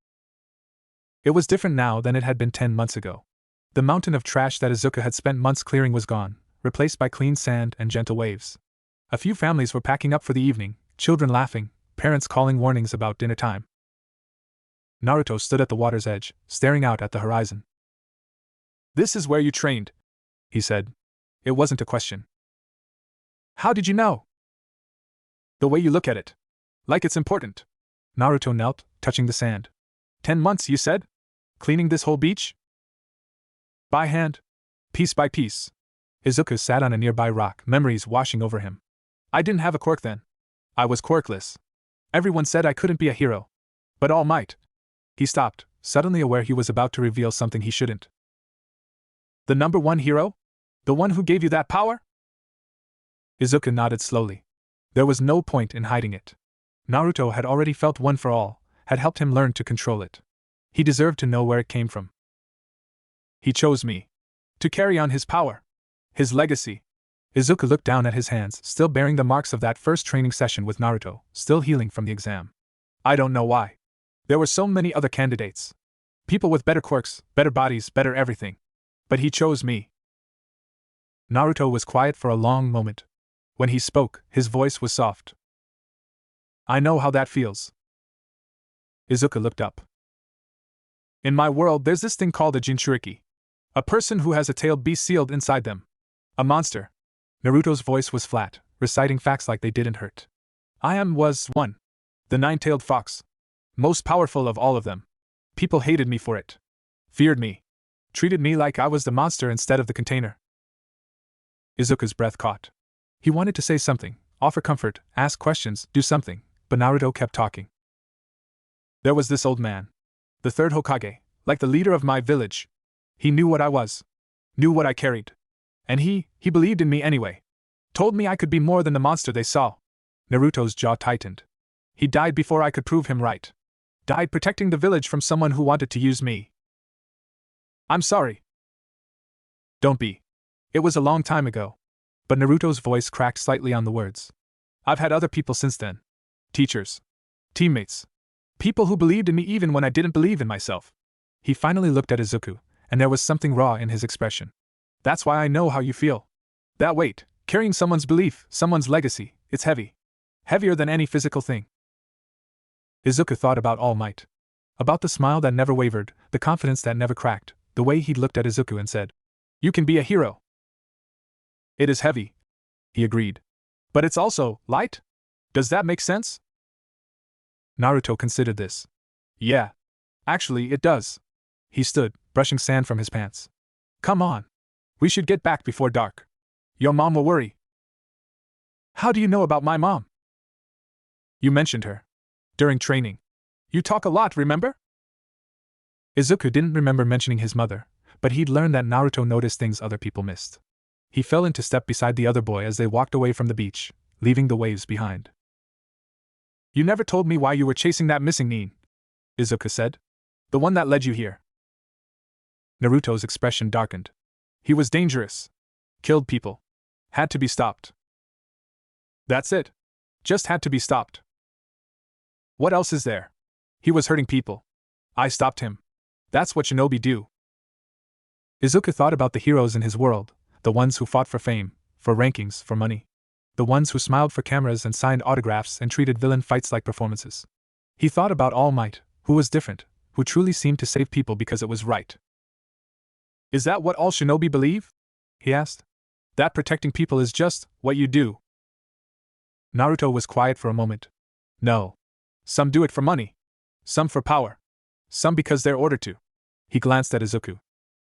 It was different now than it had been 10 months ago. The mountain of trash that Izuku had spent months clearing was gone, replaced by clean sand and gentle waves. A few families were packing up for the evening, children laughing, parents calling warnings about dinner time. Naruto stood at the water's edge, staring out at the horizon. This is where you trained, he said. It wasn't a question. How did you know? The way you look at it. Like it's important. Naruto knelt, touching the sand. 10 months, you said? Cleaning this whole beach? By hand. Piece by piece. Izuku sat on a nearby rock, memories washing over him. I didn't have a quirk then. I was quirkless. Everyone said I couldn't be a hero. But all might. He stopped, suddenly aware he was about to reveal something he shouldn't. The number one hero? The one who gave you that power? Izuku nodded slowly. There was no point in hiding it. Naruto had already felt one for all, had helped him learn to control it. He deserved to know where it came from. He chose me. To carry on his power. His legacy. Izuku looked down at his hands, still bearing the marks of that first training session with Naruto, still healing from the exam. I don't know why. There were so many other candidates. People with better quirks, better bodies, better everything. But he chose me. Naruto was quiet for a long moment. When he spoke, his voice was soft. I know how that feels. Izuku looked up. In my world, there's this thing called a Jinchuriki. A person who has a tailed beast sealed inside them. A monster. Naruto's voice was flat, reciting facts like they didn't hurt. Was one. The nine-tailed fox. Most powerful of all of them. People hated me for it. Feared me. Treated me like I was the monster instead of the container. Izuku's breath caught. He wanted to say something, offer comfort, ask questions, do something, but Naruto kept talking. There was this old man. The third Hokage, like the leader of my village. He knew what I was. Knew what I carried. And he believed in me anyway. Told me I could be more than the monster they saw. Naruto's jaw tightened. He died before I could prove him right. Died protecting the village from someone who wanted to use me. I'm sorry. Don't be. It was a long time ago. But Naruto's voice cracked slightly on the words. I've had other people since then. Teachers. Teammates. People who believed in me even when I didn't believe in myself. He finally looked at Izuku, and there was something raw in his expression. That's why I know how you feel. That weight, carrying someone's belief, someone's legacy, it's heavy. Heavier than any physical thing. Izuku thought about All Might. About the smile that never wavered, the confidence that never cracked, the way he'd looked at Izuku and said, "You can be a hero." It is heavy, he agreed. But it's also light? Does that make sense? Naruto considered this. Yeah. Actually, it does. He stood, brushing sand from his pants. Come on. We should get back before dark. Your mom will worry. How do you know about my mom? You mentioned her. During training. You talk a lot, remember? Izuku didn't remember mentioning his mother, but he'd learned that Naruto noticed things other people missed. He fell into step beside the other boy as they walked away from the beach, leaving the waves behind. You never told me why you were chasing that missing Nin, Izuku said. The one that led you here. Naruto's expression darkened. He was dangerous. Killed people. Had to be stopped. That's it. Just had to be stopped. What else is there? He was hurting people. I stopped him. That's what shinobi do. Izuku thought about the heroes in his world, the ones who fought for fame, for rankings, for money. The ones who smiled for cameras and signed autographs and treated villain fights like performances. He thought about All Might, who was different, who truly seemed to save people because it was right. Is that what all shinobi believe? He asked. That protecting people is just what you do. Naruto was quiet for a moment. No. Some do it for money. Some for power. Some because they're ordered to. He glanced at Izuku.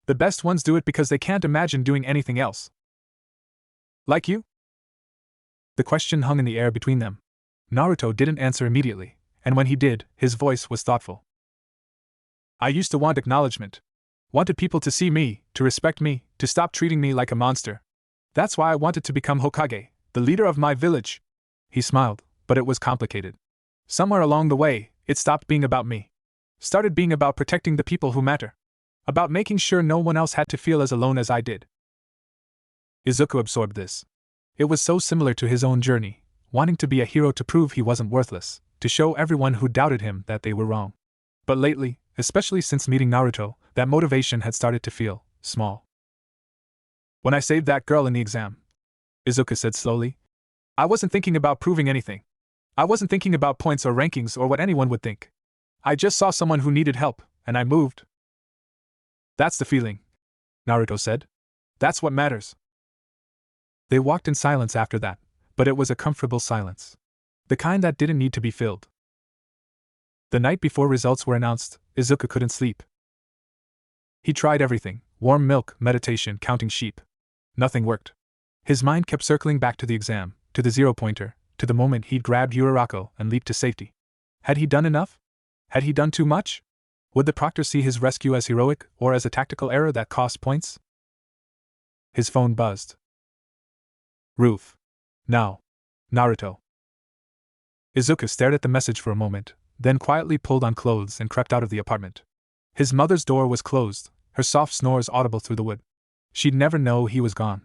The best ones do it because they can't imagine doing anything else. Like you? The question hung in the air between them. Naruto didn't answer immediately, and when he did, his voice was thoughtful. I used to want acknowledgement. Wanted people to see me, to respect me, to stop treating me like a monster. That's why I wanted to become Hokage, the leader of my village. He smiled, but it was complicated. Somewhere along the way, it stopped being about me. Started being about protecting the people who matter. About making sure no one else had to feel as alone as I did. Izuku absorbed this. It was so similar to his own journey, wanting to be a hero to prove he wasn't worthless, to show everyone who doubted him that they were wrong. But lately, especially since meeting Naruto, that motivation had started to feel small. When I saved that girl in the exam, Izuku said slowly, I wasn't thinking about proving anything. I wasn't thinking about points or rankings or what anyone would think. I just saw someone who needed help, and I moved. That's the feeling, Naruto said. That's what matters. They walked in silence after that, but it was a comfortable silence. The kind that didn't need to be filled. The night before results were announced, Izuku couldn't sleep. He tried everything, warm milk, meditation, counting sheep. Nothing worked. His mind kept circling back to the exam, to the zero-pointer, to the moment he'd grabbed Urarako and leaped to safety. Had he done enough? Had he done too much? Would the proctor see his rescue as heroic, or as a tactical error that cost points? His phone buzzed. Roof. Now. Naruto. Izuku stared at the message for a moment, then quietly pulled on clothes and crept out of the apartment. His mother's door was closed, her soft snores audible through the wood. She'd never know he was gone.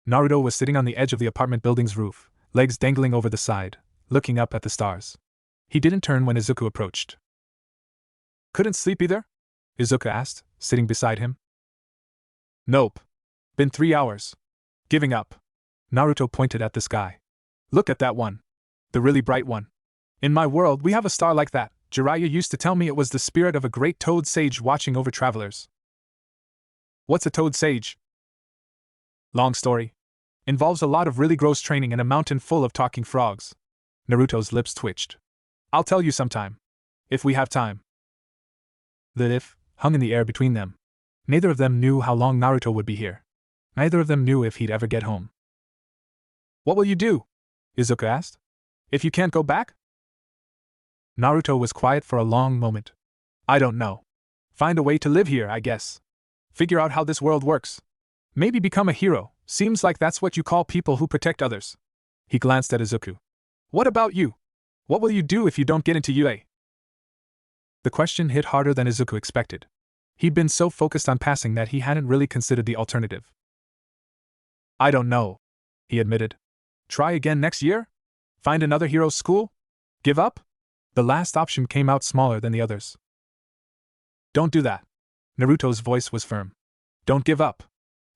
Naruto was sitting on the edge of the apartment building's roof, legs dangling over the side, looking up at the stars. He didn't turn when Izuku approached. Couldn't sleep either? Izuku asked, sitting beside him. Nope. Been 3 hours. Giving up. Naruto pointed at the sky. Look at that one. The really bright one. In my world we have a star like that. Jiraiya used to tell me it was the spirit of a great toad sage watching over travelers. What's a toad sage? Long story. Involves a lot of really gross training and a mountain full of talking frogs. Naruto's lips twitched. I'll tell you sometime. If we have time. The if hung in the air between them. Neither of them knew how long Naruto would be here. Neither of them knew if he'd ever get home. What will you do? Izuku asked. If you can't go back? Naruto was quiet for a long moment. I don't know. Find a way to live here, I guess. Figure out how this world works. Maybe become a hero. Seems like that's what you call people who protect others. He glanced at Izuku. What about you? What will you do if you don't get into UA? The question hit harder than Izuku expected. He'd been so focused on passing that he hadn't really considered the alternative. I don't know, he admitted. Try again next year? Find another hero school? Give up? The last option came out smaller than the others. Don't do that. Naruto's voice was firm. Don't give up.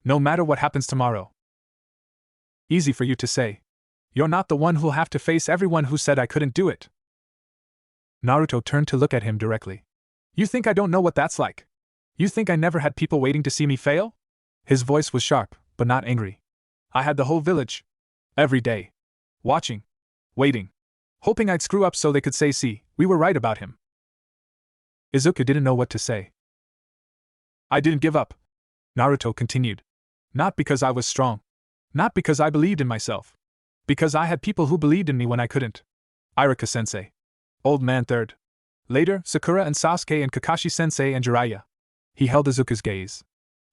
No matter what happens tomorrow. Easy for you to say. You're not the one who'll have to face everyone who said I couldn't do it. Naruto turned to look at him directly. You think I don't know what that's like? You think I never had people waiting to see me fail? His voice was sharp, but not angry. I had the whole village. Every day. Watching. Waiting. Hoping I'd screw up so they could say, see, we were right about him. Izuku didn't know what to say. I didn't give up. Naruto continued. Not because I was strong. Not because I believed in myself. Because I had people who believed in me when I couldn't. Iruka-sensei. Old Man Third. Later, Sakura and Sasuke and Kakashi-sensei and Jiraiya. He held Izuku's gaze.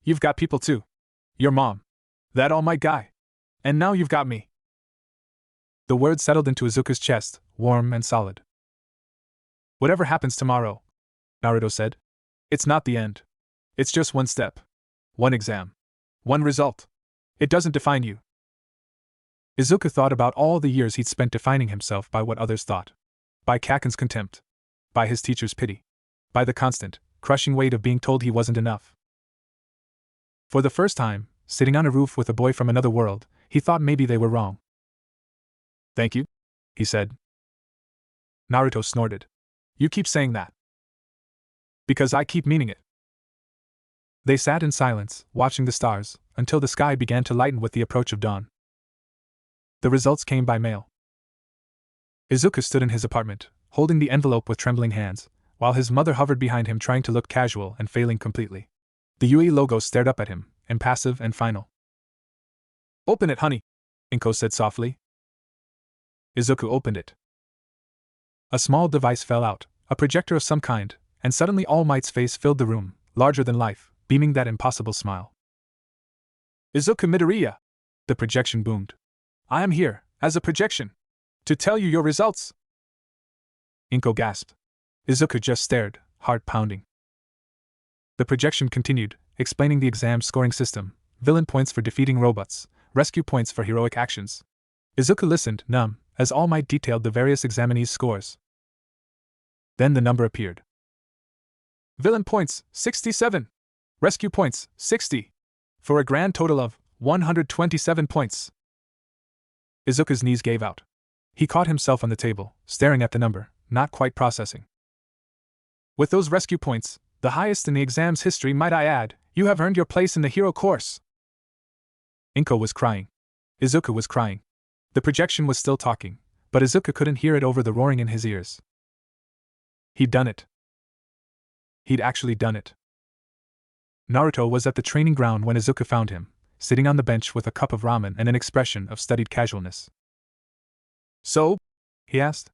You've got people too. Your mom. That All Might guy. And now you've got me. The words settled into Izuku's chest, warm and solid. Whatever happens tomorrow, Naruto said, it's not the end. It's just one step. One exam. One result. It doesn't define you. Izuku thought about all the years he'd spent defining himself by what others thought. By Kaken's contempt. By his teacher's pity. By the constant, crushing weight of being told he wasn't enough. For the first time, sitting on a roof with a boy from another world, he thought maybe they were wrong. Thank you, he said. Naruto snorted. You keep saying that. Because I keep meaning it. They sat in silence, watching the stars, until the sky began to lighten with the approach of dawn. The results came by mail. Izuku stood in his apartment, holding the envelope with trembling hands, while his mother hovered behind him trying to look casual and failing completely. The UE logo stared up at him, impassive and final. Open it, honey, Inko said softly. Izuku opened it. A small device fell out, a projector of some kind, and suddenly All Might's face filled the room, larger than life, beaming that impossible smile. Izuku Midoriya! The projection boomed. I am here, as a projection, to tell you your results. Inko gasped. Izuku just stared, heart pounding. The projection continued, explaining the exam scoring system, villain points for defeating robots, rescue points for heroic actions. Izuku listened, numb, as All Might detailed the various examinees' scores. Then the number appeared. Villain points, 67. Rescue points, 60. For a grand total of 127 points. Izuku's knees gave out. He caught himself on the table, staring at the number, not quite processing. With those rescue points, the highest in the exam's history, might I add, you have earned your place in the hero course. Inko was crying. Izuku was crying. The projection was still talking, but Izuku couldn't hear it over the roaring in his ears. He'd done it. He'd actually done it. Naruto was at the training ground when Izuku found him, sitting on the bench with a cup of ramen and an expression of studied casualness. So? He asked.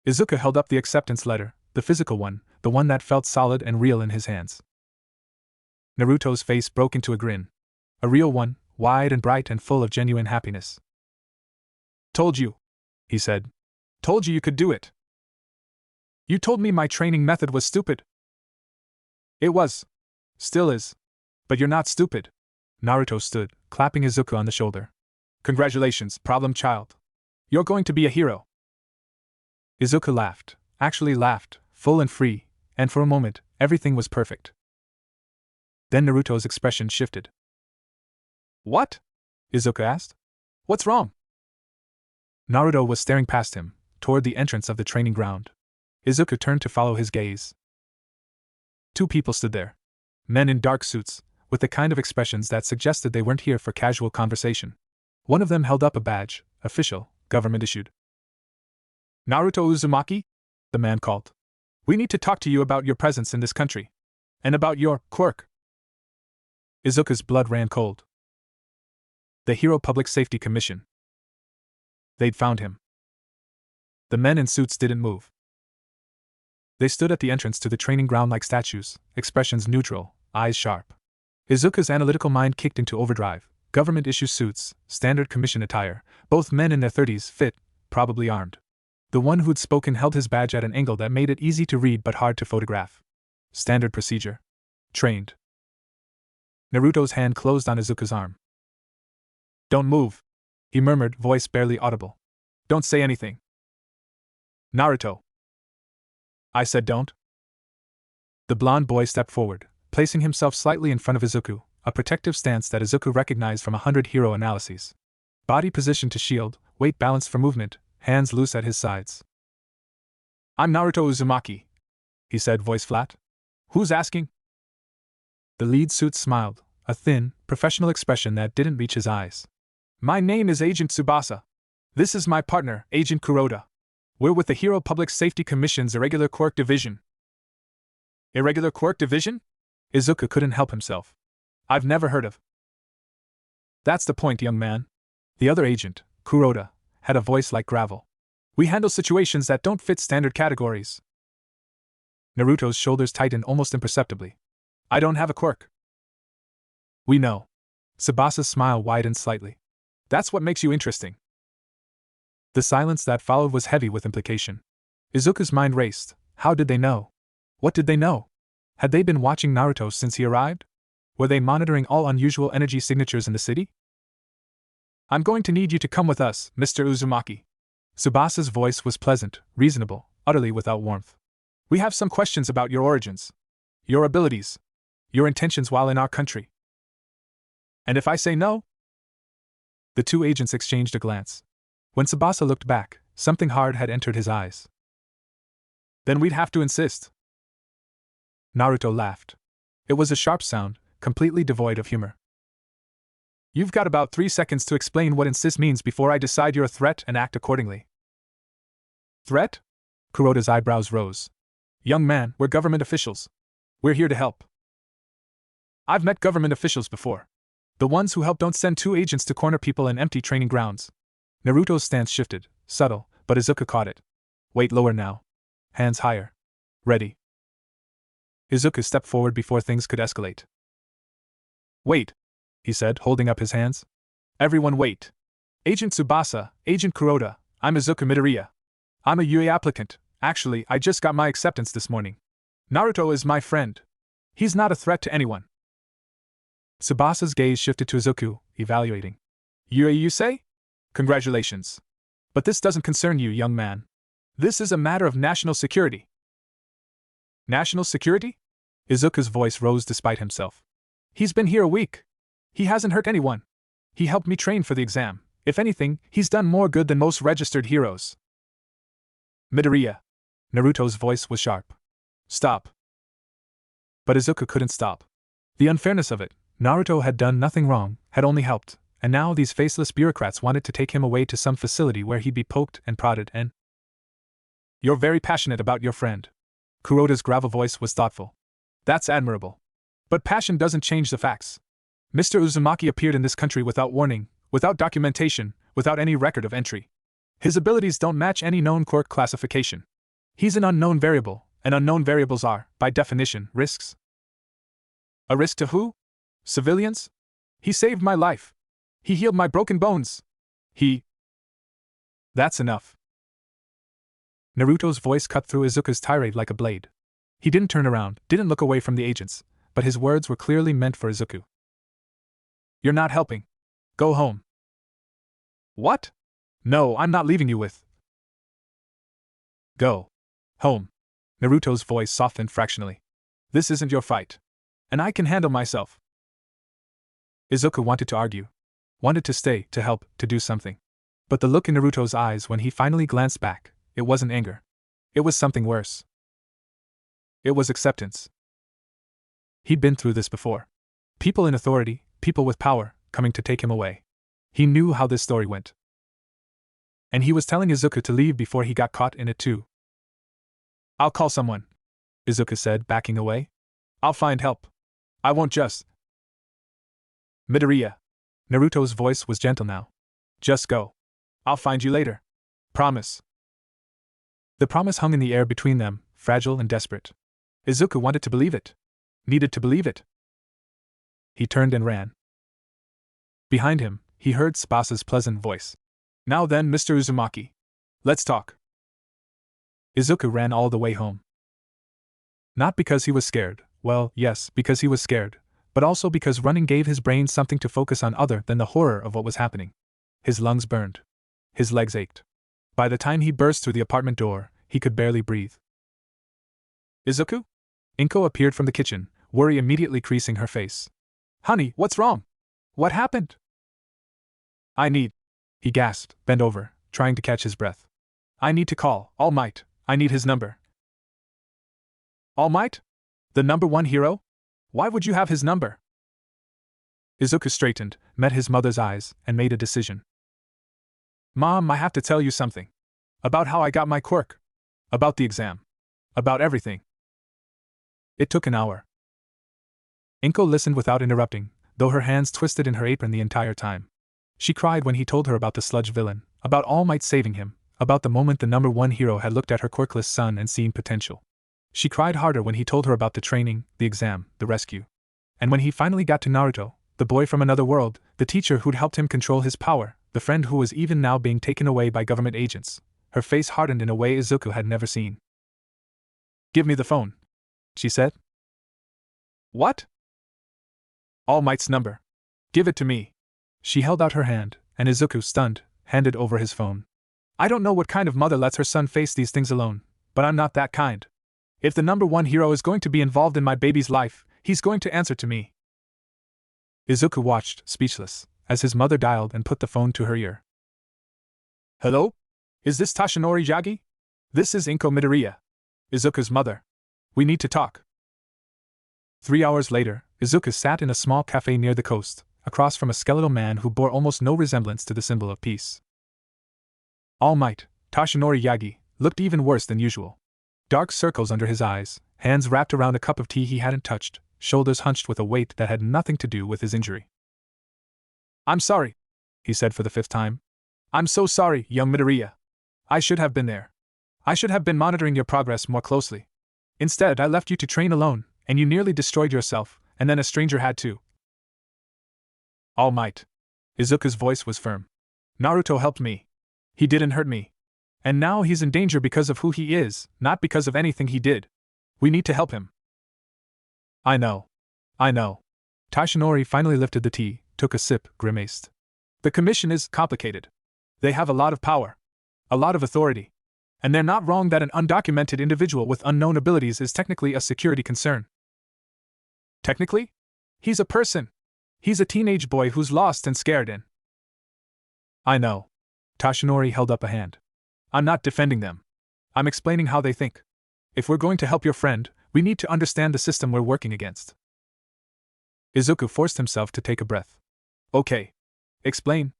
Izuku held up the acceptance letter, the physical one, the one that felt solid and real in his hands. Naruto's face broke into a grin. A real one, wide and bright and full of genuine happiness. Told you, he said. Told you could do it. You told me my training method was stupid. It was. Still is. But you're not stupid. Naruto stood, clapping Izuku on the shoulder. Congratulations, problem child. You're going to be a hero. Izuku laughed, actually laughed, full and free, and for a moment, everything was perfect. Then Naruto's expression shifted. What? Izuku asked. What's wrong? Naruto was staring past him, toward the entrance of the training ground. Izuku turned to follow his gaze. Two people stood there. Men in dark suits, with the kind of expressions that suggested they weren't here for casual conversation. One of them held up a badge, official, government-issued. Naruto Uzumaki? The man called. We need to talk to you about your presence in this country. And about your quirk. Izuku's blood ran cold. The Hero Public Safety Commission. They'd found him. The men in suits didn't move. They stood at the entrance to the training ground like statues, expressions neutral, eyes sharp. Izuku's analytical mind kicked into overdrive. Government-issue suits, standard commission attire, both men in their 30s, fit, probably armed. The one who'd spoken held his badge at an angle that made it easy to read but hard to photograph. Standard procedure. Trained. Naruto's hand closed on Izuku's arm. Don't move, he murmured, voice barely audible. Don't say anything. Naruto. I said don't. The blonde boy stepped forward, placing himself slightly in front of Izuku, a protective stance that Izuku recognized from 100 hero analyses. Body positioned to shield, weight balanced for movement, hands loose at his sides. I'm Naruto Uzumaki, he said, voice flat. Who's asking? The lead suit smiled, a thin, professional expression that didn't reach his eyes. My name is Agent Tsubasa. This is my partner, Agent Kuroda. We're with the Hero Public Safety Commission's Irregular Quirk Division. Irregular Quirk Division? Izuku couldn't help himself. I've never heard of. That's the point, young man. The other agent, Kuroda, had a voice like gravel. We handle situations that don't fit standard categories. Naruto's shoulders tightened almost imperceptibly. I don't have a quirk. We know. Tsubasa's smile widened slightly. That's what makes you interesting. The silence that followed was heavy with implication. Izuku's mind raced. How did they know? What did they know? Had they been watching Naruto since he arrived? Were they monitoring all unusual energy signatures in the city? I'm going to need you to come with us, Mr. Uzumaki. Tsubasa's voice was pleasant, reasonable, utterly without warmth. We have some questions about your origins, your abilities, your intentions while in our country. And if I say no? The two agents exchanged a glance. When Tsubasa looked back, something hard had entered his eyes. Then we'd have to insist. Naruto laughed. It was a sharp sound, completely devoid of humor. You've got about 3 seconds to explain what insist means before I decide you're a threat and act accordingly. Threat? Kuroda's eyebrows rose. Young man, we're government officials. We're here to help. I've met government officials before. The ones who help don't send 2 agents to corner people in empty training grounds. Naruto's stance shifted, subtle, but Izuku caught it. Weight lower now. Hands higher. Ready. Izuku stepped forward before things could escalate. Wait, he said, holding up his hands. Everyone wait. Agent Tsubasa, Agent Kuroda, I'm Izuku Midoriya. I'm a UE applicant. Actually, I just got my acceptance this morning. Naruto is my friend. He's not a threat to anyone. Tsubasa's gaze shifted to Izuku, evaluating. UE, you say? Congratulations. But this doesn't concern you, young man. This is a matter of national security. National security? Izuku's voice rose despite himself. He's been here a week. He hasn't hurt anyone. He helped me train for the exam. If anything, he's done more good than most registered heroes. Midoriya. Naruto's voice was sharp. Stop. But Izuku couldn't stop. The unfairness of it. Naruto had done nothing wrong, had only helped, and now these faceless bureaucrats wanted to take him away to some facility where he'd be poked and prodded and… You're very passionate about your friend. Kuroda's gravel voice was thoughtful. That's admirable. But passion doesn't change the facts. Mr. Uzumaki appeared in this country without warning, without documentation, without any record of entry. His abilities don't match any known quirk classification. He's an unknown variable, and unknown variables are, by definition, risks. A risk to who? Civilians? He saved my life. He healed my broken bones. That's enough. Naruto's voice cut through Izuku's tirade like a blade. He didn't turn around, didn't look away from the agents, but his words were clearly meant for Izuku. You're not helping. Go home. What? No, I'm not leaving you with. Go. Home. Naruto's voice softened fractionally. This isn't your fight. And I can handle myself. Izuku wanted to argue. Wanted to stay, to help, to do something. But the look in Naruto's eyes when he finally glanced back, it wasn't anger. It was something worse. It was acceptance. He'd been through this before. People in authority, people with power, coming to take him away. He knew how this story went. And he was telling Izuku to leave before he got caught in it too. I'll call someone, Izuku said, backing away. I'll find help. I won't just… Midoriya. Naruto's voice was gentle now. Just go. I'll find you later. Promise. The promise hung in the air between them, fragile and desperate. Izuku wanted to believe it. Needed to believe it. He turned and ran. Behind him, he heard Tsubasa's pleasant voice. Now then, Mr. Uzumaki. Let's talk. Izuku ran all the way home. Not because he was scared, well, yes, because he was scared, but also because running gave his brain something to focus on other than the horror of what was happening. His lungs burned. His legs ached. By the time he burst through the apartment door, he could barely breathe. Izuku? Inko appeared from the kitchen, worry immediately creasing her face. Honey, what's wrong? What happened? I need. He gasped, bent over, trying to catch his breath. I need to call All Might. I need his number. All Might? The number one hero? Why would you have his number? Izuku straightened, met his mother's eyes, and made a decision. Mom, I have to tell you something. About how I got my quirk. About the exam. About everything. It took an hour. Inko listened without interrupting, though her hands twisted in her apron the entire time. She cried when he told her about the sludge villain, about All Might saving him, about the moment the number one hero had looked at her quirkless son and seen potential. She cried harder when he told her about the training, the exam, the rescue. And when he finally got to Naruto, the boy from another world, the teacher who'd helped him control his power, the friend who was even now being taken away by government agents, her face hardened in a way Izuku had never seen. Give me the phone, she said. What? All Might's number. Give it to me. She held out her hand, and Izuku, stunned, handed over his phone. I don't know what kind of mother lets her son face these things alone, but I'm not that kind. If the number one hero is going to be involved in my baby's life, he's going to answer to me. Izuku watched, speechless, as his mother dialed and put the phone to her ear. Hello? Is this Tashinori Yagi? This is Inko Midoriya, Izuku's mother. We need to talk. 3 hours later, Izuku sat in a small cafe near the coast, across from a skeletal man who bore almost no resemblance to the symbol of peace. All Might, Tashinori Yagi, looked even worse than usual. Dark circles under his eyes, hands wrapped around a cup of tea he hadn't touched, shoulders hunched with a weight that had nothing to do with his injury. I'm sorry, he said for the 5th time. I'm so sorry, young Midoriya. I should have been there. I should have been monitoring your progress more closely. Instead, I left you to train alone, and you nearly destroyed yourself, and then a stranger had to. All Might. Izuku's voice was firm. Naruto helped me. He didn't hurt me. And now he's in danger because of who he is, not because of anything he did. We need to help him. I know. Tashinori finally lifted the tea, took a sip, grimaced. The commission is complicated. They have a lot of power. A lot of authority. And they're not wrong that an undocumented individual with unknown abilities is technically a security concern. Technically? He's a person. He's a teenage boy who's lost and scared in. I know. Tashinori held up a hand. I'm not defending them. I'm explaining how they think. If we're going to help your friend, we need to understand the system we're working against. Izuku forced himself to take a breath. Okay. Explain.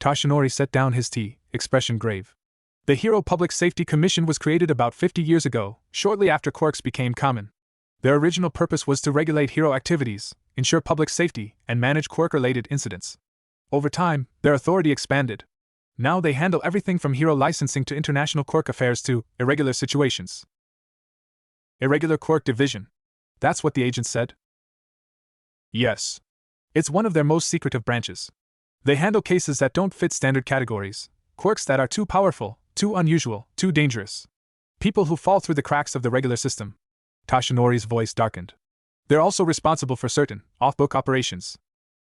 Tashinori set down his tea, expression grave. The Hero Public Safety Commission was created about 50 years ago, shortly after quirks became common. Their original purpose was to regulate hero activities, ensure public safety, and manage quirk-related incidents. Over time, their authority expanded. Now they handle everything from hero licensing to international quirk affairs to irregular situations. Irregular Quirk Division. That's what the agent said? Yes. It's one of their most secretive branches. They handle cases that don't fit standard categories, quirks that are too powerful, too unusual, too dangerous. People who fall through the cracks of the regular system. Tashinori's voice darkened. They're also responsible for certain, off-book operations.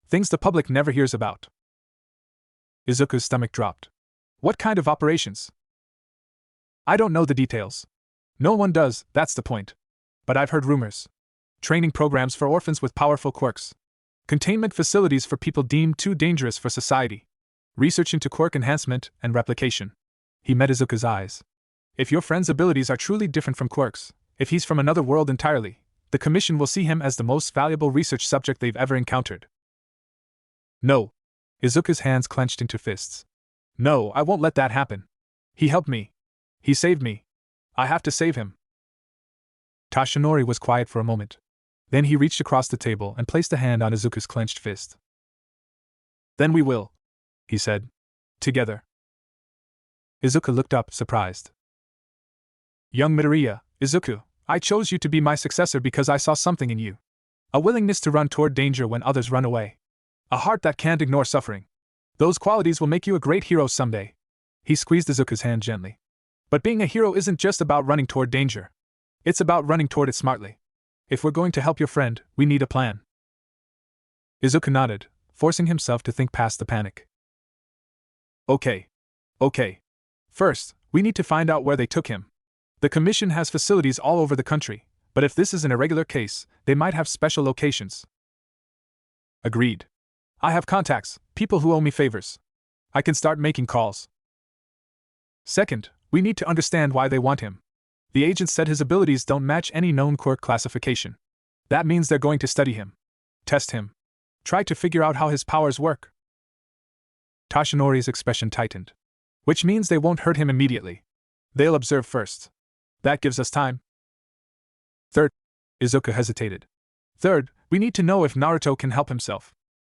Things the public never hears about. Izuku's stomach dropped. What kind of operations? I don't know the details. No one does, that's the point. But I've heard rumors. Training programs for orphans with powerful quirks. Containment facilities for people deemed too dangerous for society. Research into quirk enhancement and replication. He met Izuku's eyes. If your friend's abilities are truly different from quirks, if he's from another world entirely, the Commission will see him as the most valuable research subject they've ever encountered. No. Izuku's hands clenched into fists. No, I won't let that happen. He helped me. He saved me. I have to save him. Tashinori was quiet for a moment. Then he reached across the table and placed a hand on Izuku's clenched fist. Then we will, he said. Together. Izuku looked up, surprised. Young Midoriya, Izuku, I chose you to be my successor because I saw something in you. A willingness to run toward danger when others run away. A heart that can't ignore suffering. Those qualities will make you a great hero someday. He squeezed Izuku's hand gently. But being a hero isn't just about running toward danger. It's about running toward it smartly. If we're going to help your friend, we need a plan. Izuku nodded, forcing himself to think past the panic. Okay. First, we need to find out where they took him. The Commission has facilities all over the country, but if this is an irregular case, they might have special locations. Agreed. I have contacts, people who owe me favors. I can start making calls. Second, we need to understand why they want him. The agent said his abilities don't match any known quirk classification. That means they're going to study him. Test him. Try to figure out how his powers work. Tashinori's expression tightened. Which means they won't hurt him immediately. They'll observe first. That gives us time. Third, Izuku hesitated. Third, we need to know if Naruto can help himself.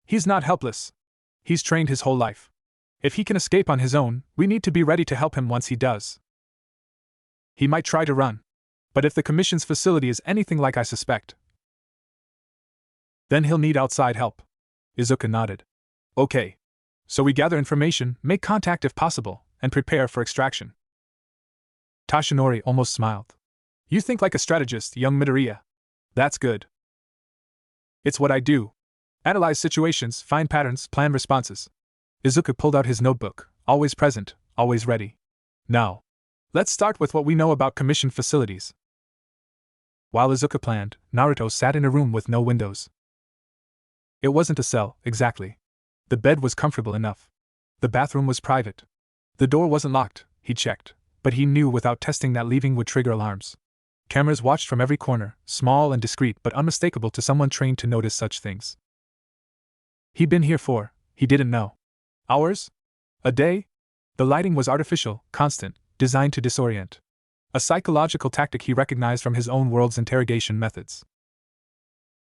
He's not helpless. He's trained his whole life. If he can escape on his own, we need to be ready to help him once he does. He might try to run. But if the Commission's facility is anything like I suspect, then he'll need outside help. Izuku nodded. Okay. So we gather information, make contact if possible, and prepare for extraction. Tashinori almost smiled. You think like a strategist, young Midoriya. That's good. It's what I do. Analyze situations, find patterns, plan responses. Izuku pulled out his notebook, always present, always ready. Now, let's start with what we know about Commission facilities. While Izuku planned, Naruto sat in a room with no windows. It wasn't a cell, exactly. The bed was comfortable enough. The bathroom was private. The door wasn't locked, he checked, but he knew without testing that leaving would trigger alarms. Cameras watched from every corner, small and discreet but unmistakable to someone trained to notice such things. He'd been here for, he didn't know. Hours? A day? The lighting was artificial, constant, designed to disorient. A psychological tactic he recognized from his own world's interrogation methods.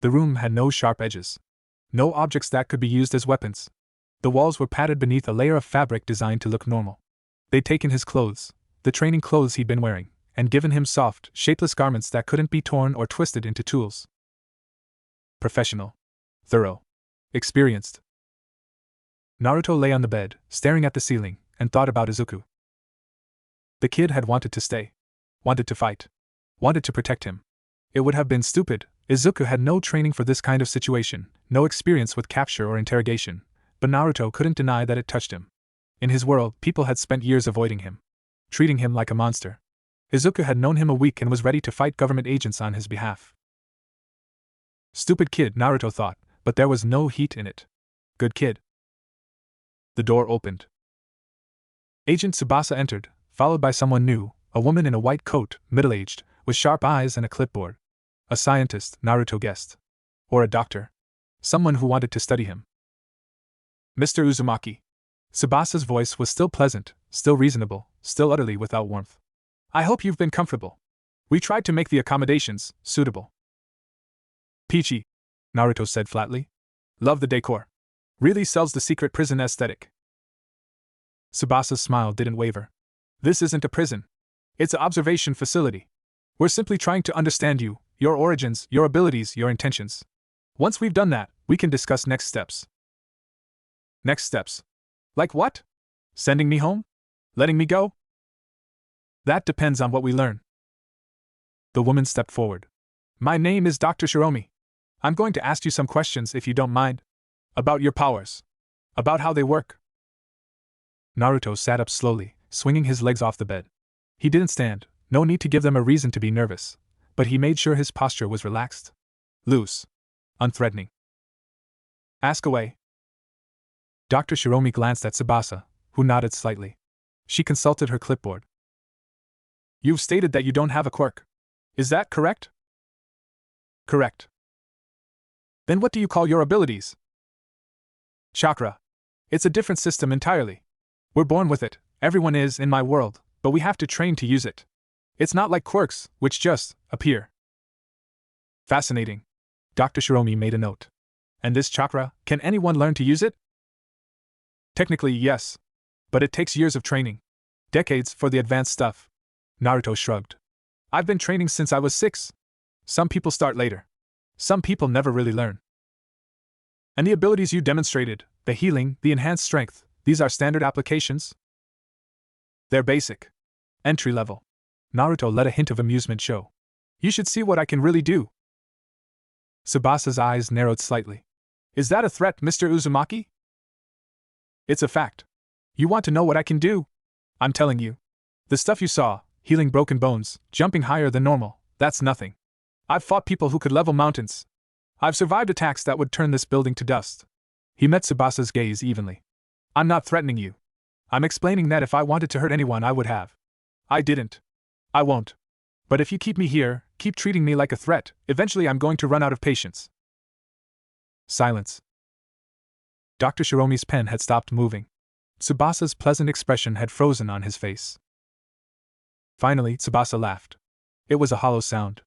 The room had no sharp edges. No objects that could be used as weapons. The walls were padded beneath a layer of fabric designed to look normal. They'd taken his clothes, the training clothes he'd been wearing, and given him soft, shapeless garments that couldn't be torn or twisted into tools. Professional. Thorough. Experienced. Naruto lay on the bed, staring at the ceiling, and thought about Izuku. The kid had wanted to stay. Wanted to fight. Wanted to protect him. It would have been stupid. Izuku had no training for this kind of situation, no experience with capture or interrogation, but Naruto couldn't deny that it touched him. In his world, people had spent years avoiding him, treating him like a monster. Izuku had known him a week and was ready to fight government agents on his behalf. Stupid kid, Naruto thought, but there was no heat in it. Good kid. The door opened. Agent Tsubasa entered, followed by someone new, a woman in a white coat, middle-aged, with sharp eyes and a clipboard. A scientist, Naruto guessed. Or a doctor. Someone who wanted to study him. Mr. Uzumaki. Tsubasa's voice was still pleasant, still reasonable, still utterly without warmth. I hope you've been comfortable. We tried to make the accommodations suitable. Peachy, Naruto said flatly. Love the decor. Really sells the secret prison aesthetic. Tsubasa's smile didn't waver. This isn't a prison. It's an observation facility. We're simply trying to understand you, your origins, your abilities, your intentions. Once we've done that, we can discuss next steps. Next steps? Like what? Sending me home? Letting me go? That depends on what we learn. The woman stepped forward. My name is Dr. Shiromi. I'm going to ask you some questions if you don't mind. About your powers. About how they work. Naruto sat up slowly, swinging his legs off the bed. He didn't stand, no need to give them a reason to be nervous, but he made sure his posture was relaxed. Loose. Unthreatening. Ask away. Dr. Shiromi glanced at Tsubasa, who nodded slightly. She consulted her clipboard. You've stated that you don't have a quirk. Is that correct? Correct. Then what do you call your abilities? Chakra. It's a different system entirely. We're born with it, everyone is in my world, but we have to train to use it. It's not like quirks, which just appear. Fascinating. Dr. Shiromi made a note. And this chakra, can anyone learn to use it? Technically, yes. But it takes years of training. Decades for the advanced stuff. Naruto shrugged. I've been training since I was 6. Some people start later. Some people never really learn. And the abilities you demonstrated, the healing, the enhanced strength, these are standard applications? They're basic. Entry level. Naruto let a hint of amusement show. You should see what I can really do. Tsubasa's eyes narrowed slightly. Is that a threat, Mr. Uzumaki? It's a fact. You want to know what I can do? I'm telling you. The stuff you saw, healing broken bones, jumping higher than normal, that's nothing. I've fought people who could level mountains. I've survived attacks that would turn this building to dust. He met Tsubasa's gaze evenly. I'm not threatening you. I'm explaining that if I wanted to hurt anyone I would have. I didn't. I won't. But if you keep me here, keep treating me like a threat, eventually I'm going to run out of patience. Silence. Dr. Shiromi's pen had stopped moving. Tsubasa's pleasant expression had frozen on his face. Finally, Tsubasa laughed. It was a hollow sound.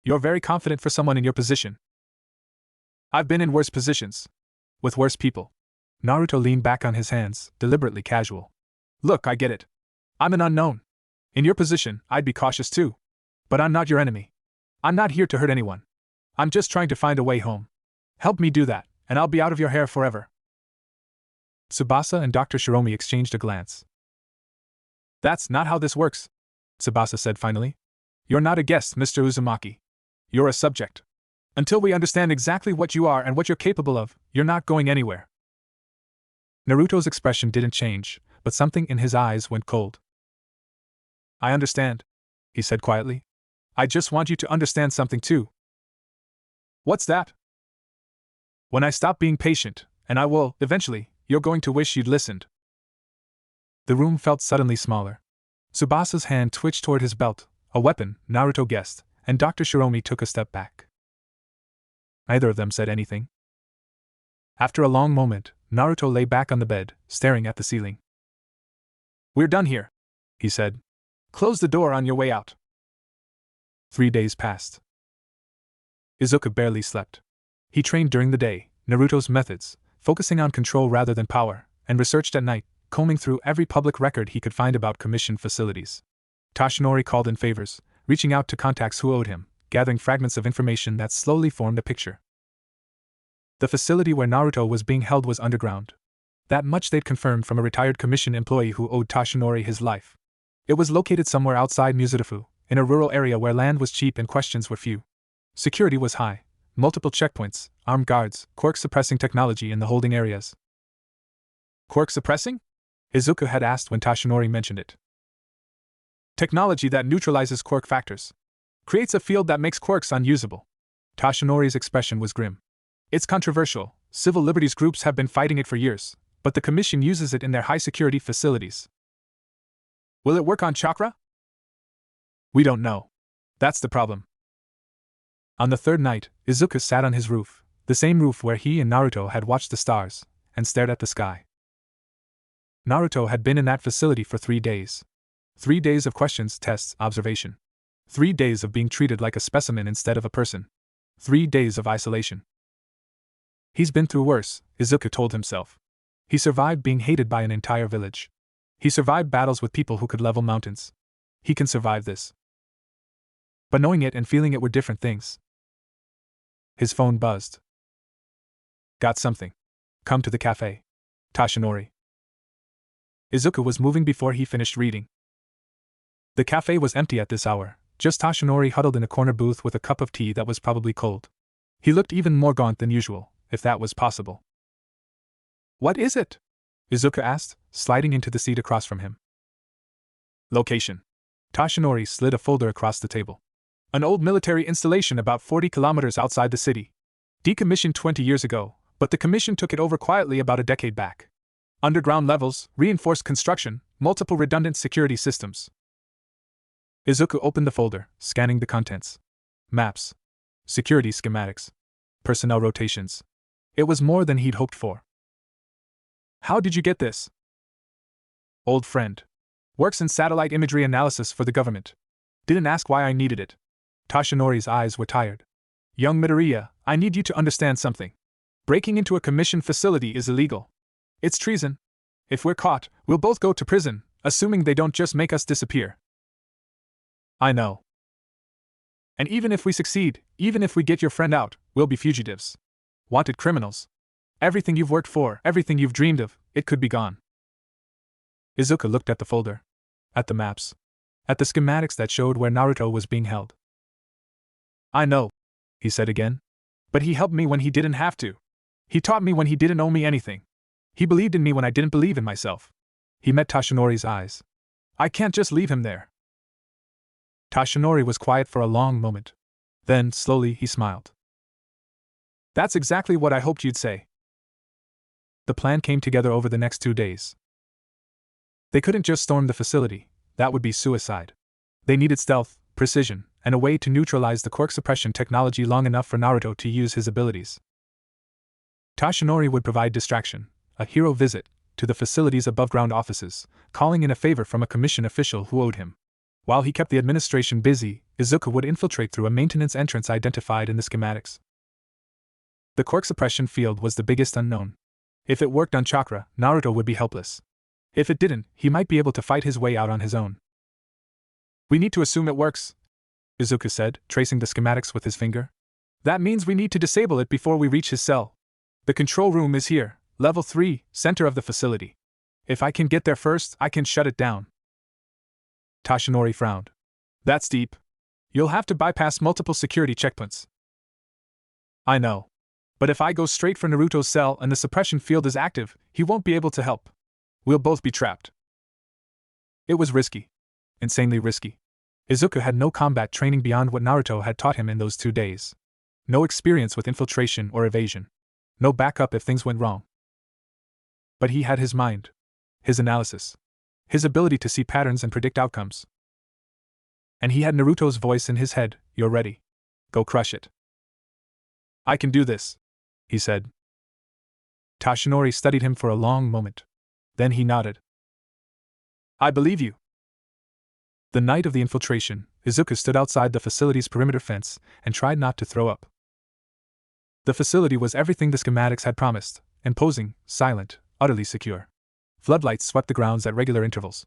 You're very confident for someone in your position. I've been in worse positions. With worse people. Naruto leaned back on his hands, deliberately casual. Look, I get it. I'm an unknown. In your position, I'd be cautious too. But I'm not your enemy. I'm not here to hurt anyone. I'm just trying to find a way home. Help me do that, and I'll be out of your hair forever. Tsubasa and Dr. Shiromi exchanged a glance. That's not how this works, Tsubasa said finally. You're not a guest, Mr. Uzumaki. You're a subject. Until we understand exactly what you are and what you're capable of, you're not going anywhere. Naruto's expression didn't change, but something in his eyes went cold. I understand, he said quietly. I just want you to understand something too. What's that? When I stop being patient, and I will, eventually, you're going to wish you'd listened. The room felt suddenly smaller. Tsubasa's hand twitched toward his belt, a weapon, Naruto guessed, and Dr. Shiromi took a step back. Neither of them said anything. After a long moment, Naruto lay back on the bed, staring at the ceiling. We're done here, he said. Close the door on your way out. 3 days passed. Izuku barely slept. He trained during the day, Naruto's methods, focusing on control rather than power, and researched at night, combing through every public record he could find about commissioned facilities. Toshinori called in favors, reaching out to contacts who owed him, gathering fragments of information that slowly formed a picture. The facility where Naruto was being held was underground. That much they'd confirmed from a retired commission employee who owed Toshinori his life. It was located somewhere outside Mizurufu, in a rural area where land was cheap and questions were few. Security was high, multiple checkpoints, armed guards, quirk-suppressing technology in the holding areas. Quirk-suppressing? Izuku had asked when Toshinori mentioned it. Technology that neutralizes quirk factors. Creates a field that makes quirks unusable. Toshinori's expression was grim. It's controversial, civil liberties groups have been fighting it for years, but the Commission uses it in their high-security facilities. Will it work on chakra? We don't know. That's the problem. On the third night, Izuku sat on his roof, the same roof where he and Naruto had watched the stars, and stared at the sky. Naruto had been in that facility for 3 days. 3 days of questions, tests, observation. 3 days of being treated like a specimen instead of a person. 3 days of isolation. He's been through worse, Izuku told himself. He survived being hated by an entire village. He survived battles with people who could level mountains. He can survive this. But knowing it and feeling it were different things. His phone buzzed. Got something. Come to the cafe. Toshinori. Izuku was moving before he finished reading. The cafe was empty at this hour, just Toshinori huddled in a corner booth with a cup of tea that was probably cold. He looked even more gaunt than usual, if that was possible. What is it? Izuku asked, sliding into the seat across from him. Location. Toshinori slid a folder across the table. An old military installation about 40 kilometers outside the city. Decommissioned 20 years ago, but the commission took it over quietly about a decade back. Underground levels, reinforced construction, multiple redundant security systems. Izuku opened the folder, scanning the contents. Maps. Security schematics. Personnel rotations. It was more than he'd hoped for. How did you get this? Old friend. Works in satellite imagery analysis for the government. Didn't ask why I needed it. Toshinori's eyes were tired. Young Midoriya, I need you to understand something. Breaking into a commissioned facility is illegal. It's treason. If we're caught, we'll both go to prison, assuming they don't just make us disappear. I know. And even if we succeed, even if we get your friend out, we'll be fugitives. Wanted criminals. Everything you've worked for, everything you've dreamed of, it could be gone. Izuku looked at the folder. At the maps. At the schematics that showed where Naruto was being held. I know, he said again. But he helped me when he didn't have to. He taught me when he didn't owe me anything. He believed in me when I didn't believe in myself. He met Tashinori's eyes. I can't just leave him there. Tashinori was quiet for a long moment. Then, slowly, he smiled. That's exactly what I hoped you'd say. The plan came together over the next 2 days. They couldn't just storm the facility. That would be suicide. They needed stealth, precision, and a way to neutralize the quirk suppression technology long enough for Naruto to use his abilities. Tashinori would provide distraction, a hero visit, to the facility's above-ground offices, calling in a favor from a commission official who owed him. While he kept the administration busy, Izuku would infiltrate through a maintenance entrance identified in the schematics. The quirk suppression field was the biggest unknown. If it worked on chakra, Naruto would be helpless. If it didn't, he might be able to fight his way out on his own. We need to assume it works, Izuku said, tracing the schematics with his finger. That means we need to disable it before we reach his cell. The control room is here, level 3, center of the facility. If I can get there first, I can shut it down. Tashinori frowned. That's deep. You'll have to bypass multiple security checkpoints. I know. But if I go straight for Naruto's cell and the suppression field is active, he won't be able to help. We'll both be trapped. It was risky. Insanely risky. Izuku had no combat training beyond what Naruto had taught him in those 2 days. No experience with infiltration or evasion. No backup if things went wrong. But he had his mind. His analysis. His ability to see patterns and predict outcomes. And he had Naruto's voice in his head, "You're ready. Go crush it." I can do this, he said. Tashinori studied him for a long moment. Then he nodded. I believe you. The night of the infiltration, Izuku stood outside the facility's perimeter fence and tried not to throw up. The facility was everything the schematics had promised: imposing, silent, utterly secure. Floodlights swept the grounds at regular intervals.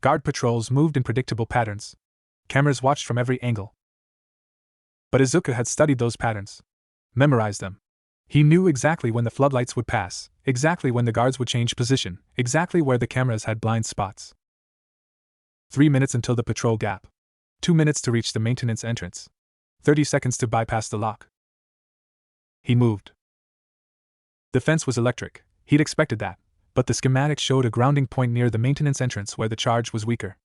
Guard patrols moved in predictable patterns. Cameras watched from every angle. But Izuku had studied those patterns. Memorized them. He knew exactly when the floodlights would pass, exactly when the guards would change position, exactly where the cameras had blind spots. 3 minutes until the patrol gap. 2 minutes to reach the maintenance entrance. 30 seconds to bypass the lock. He moved. The fence was electric, he'd expected that, but the schematics showed a grounding point near the maintenance entrance where the charge was weaker.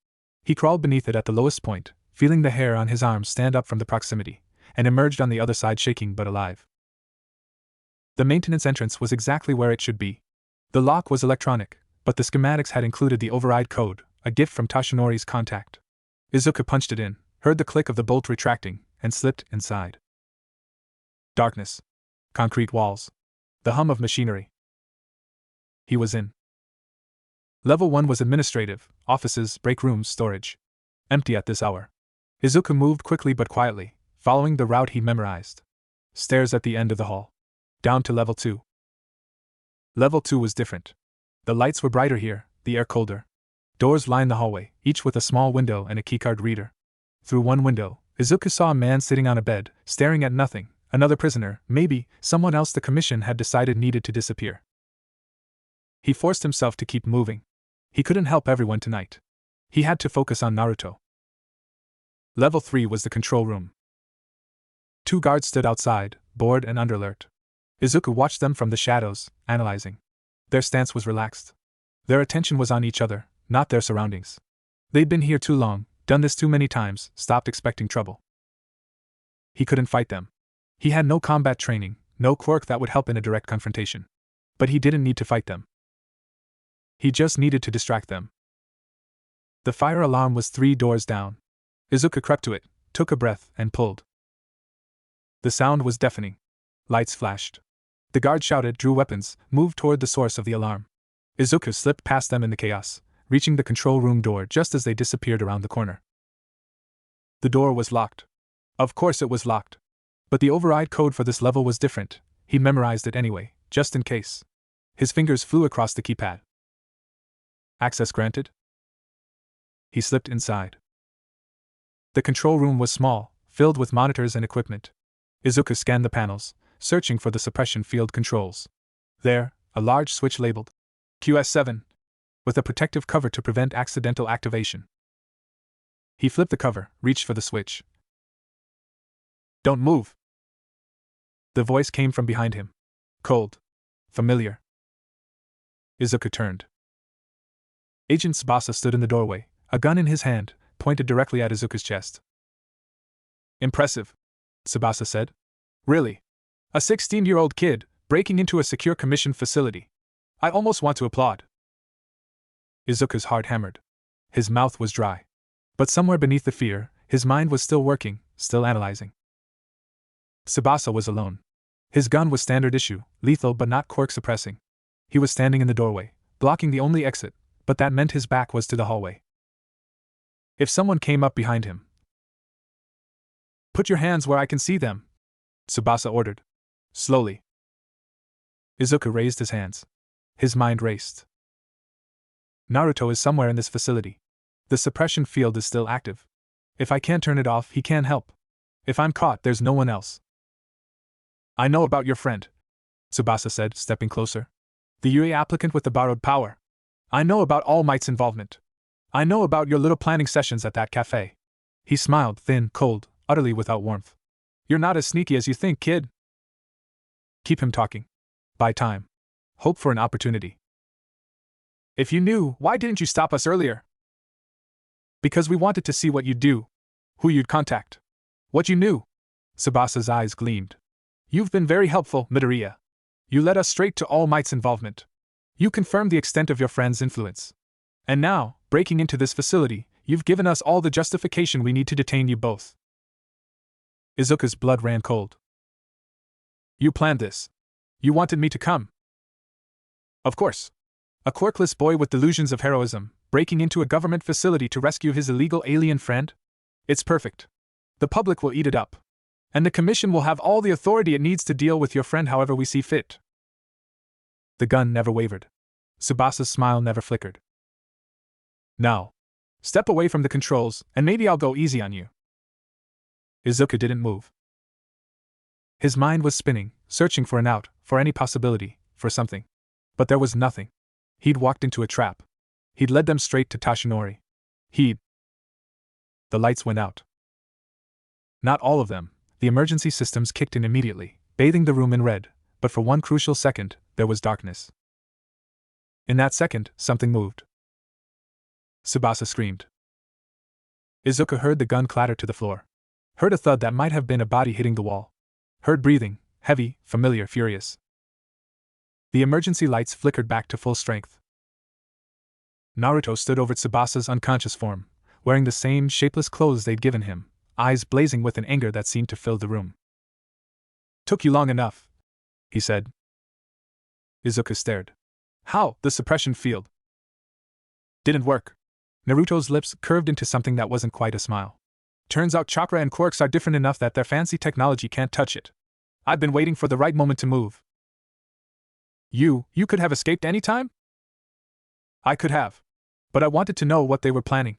He crawled beneath it at the lowest point, feeling the hair on his arms stand up from the proximity, and emerged on the other side shaking but alive. The maintenance entrance was exactly where it should be. The lock was electronic, but the schematics had included the override code, a gift from Tashinori's contact. Izuku punched it in, heard the click of the bolt retracting, and slipped inside. Darkness. Concrete walls. The hum of machinery. He was in. Level 1 was administrative, offices, break rooms, storage. Empty at this hour. Izuku moved quickly but quietly, following the route he memorized. Stairs at the end of the hall. Down to level 2. Level 2 was different. The lights were brighter here, the air colder. Doors lined the hallway, each with a small window and a keycard reader. Through one window, Izuku saw a man sitting on a bed, staring at nothing, another prisoner, maybe, someone else the commission had decided needed to disappear. He forced himself to keep moving. He couldn't help everyone tonight. He had to focus on Naruto. Level 3 was the control room. 2 guards stood outside, bored and under alert. Izuku watched them from the shadows, analyzing. Their stance was relaxed. Their attention was on each other, not their surroundings. They'd been here too long, done this too many times, stopped expecting trouble. He couldn't fight them. He had no combat training, no quirk that would help in a direct confrontation. But he didn't need to fight them. He just needed to distract them. The fire alarm was 3 doors down. Izuku crept to it, took a breath, and pulled. The sound was deafening. Lights flashed. The guard shouted, drew weapons, moved toward the source of the alarm. Izuku slipped past them in the chaos, reaching the control room door just as they disappeared around the corner. The door was locked. Of course it was locked. But the override code for this level was different. He memorized it anyway, just in case. His fingers flew across the keypad. Access granted? He slipped inside. The control room was small, filled with monitors and equipment. Izuku scanned the panels, searching for the suppression field controls. There, a large switch labeled QS7, with a protective cover to prevent accidental activation. He flipped the cover, reached for the switch. Don't move! The voice came from behind him. Cold. Familiar. Izuku turned. Agent Tsubasa stood in the doorway, a gun in his hand, pointed directly at Izuku's chest. Impressive, Tsubasa said. Really? A 16-year-old kid, breaking into a secure commission facility. I almost want to applaud. Izuku's heart hammered. His mouth was dry. But somewhere beneath the fear, his mind was still working, still analyzing. Tsubasa was alone. His gun was standard issue, lethal but not quirk-suppressing. He was standing in the doorway, blocking the only exit, but that meant his back was to the hallway. If someone came up behind him. Put your hands where I can see them, Tsubasa ordered. Slowly. Izuku raised his hands. His mind raced. Naruto is somewhere in this facility. The suppression field is still active. If I can't turn it off, he can't help. If I'm caught, there's no one else. I know about your friend, Tsubasa said, stepping closer. The Yui applicant with the borrowed power. I know about All Might's involvement. I know about your little planning sessions at that cafe. He smiled, thin, cold, utterly without warmth. You're not as sneaky as you think, kid. Keep him talking. Buy time. Hope for an opportunity. If you knew, why didn't you stop us earlier? Because we wanted to see what you'd do. Who you'd contact. What you knew. Tsubasa's eyes gleamed. You've been very helpful, Midoriya. You led us straight to All Might's involvement. You confirmed the extent of your friend's influence. And now, breaking into this facility, you've given us all the justification we need to detain you both. Izuku's blood ran cold. You planned this. You wanted me to come. Of course. A quirkless boy with delusions of heroism, breaking into a government facility to rescue his illegal alien friend? It's perfect. The public will eat it up. And the Commission will have all the authority it needs to deal with your friend however we see fit. The gun never wavered. Tsubasa's smile never flickered. Now. Step away from the controls, and maybe I'll go easy on you. Izuku didn't move. His mind was spinning, searching for an out, for any possibility, for something. But there was nothing. He'd walked into a trap. He'd led them straight to Tashinori. The lights went out. Not all of them. The emergency systems kicked in immediately, bathing the room in red, but for one crucial second, there was darkness. In that second, something moved. Tsubasa screamed. Izuku heard the gun clatter to the floor. Heard a thud that might have been a body hitting the wall. Heard breathing, heavy, familiar, furious. The emergency lights flickered back to full strength. Naruto stood over Tsubasa's unconscious form, wearing the same shapeless clothes they'd given him, eyes blazing with an anger that seemed to fill the room. Took you long enough, he said. Izuku stared. How? The suppression field. Didn't work. Naruto's lips curved into something that wasn't quite a smile. Turns out chakra and quirks are different enough that their fancy technology can't touch it. I've been waiting for the right moment to move. You could have escaped any time? I could have. But I wanted to know what they were planning.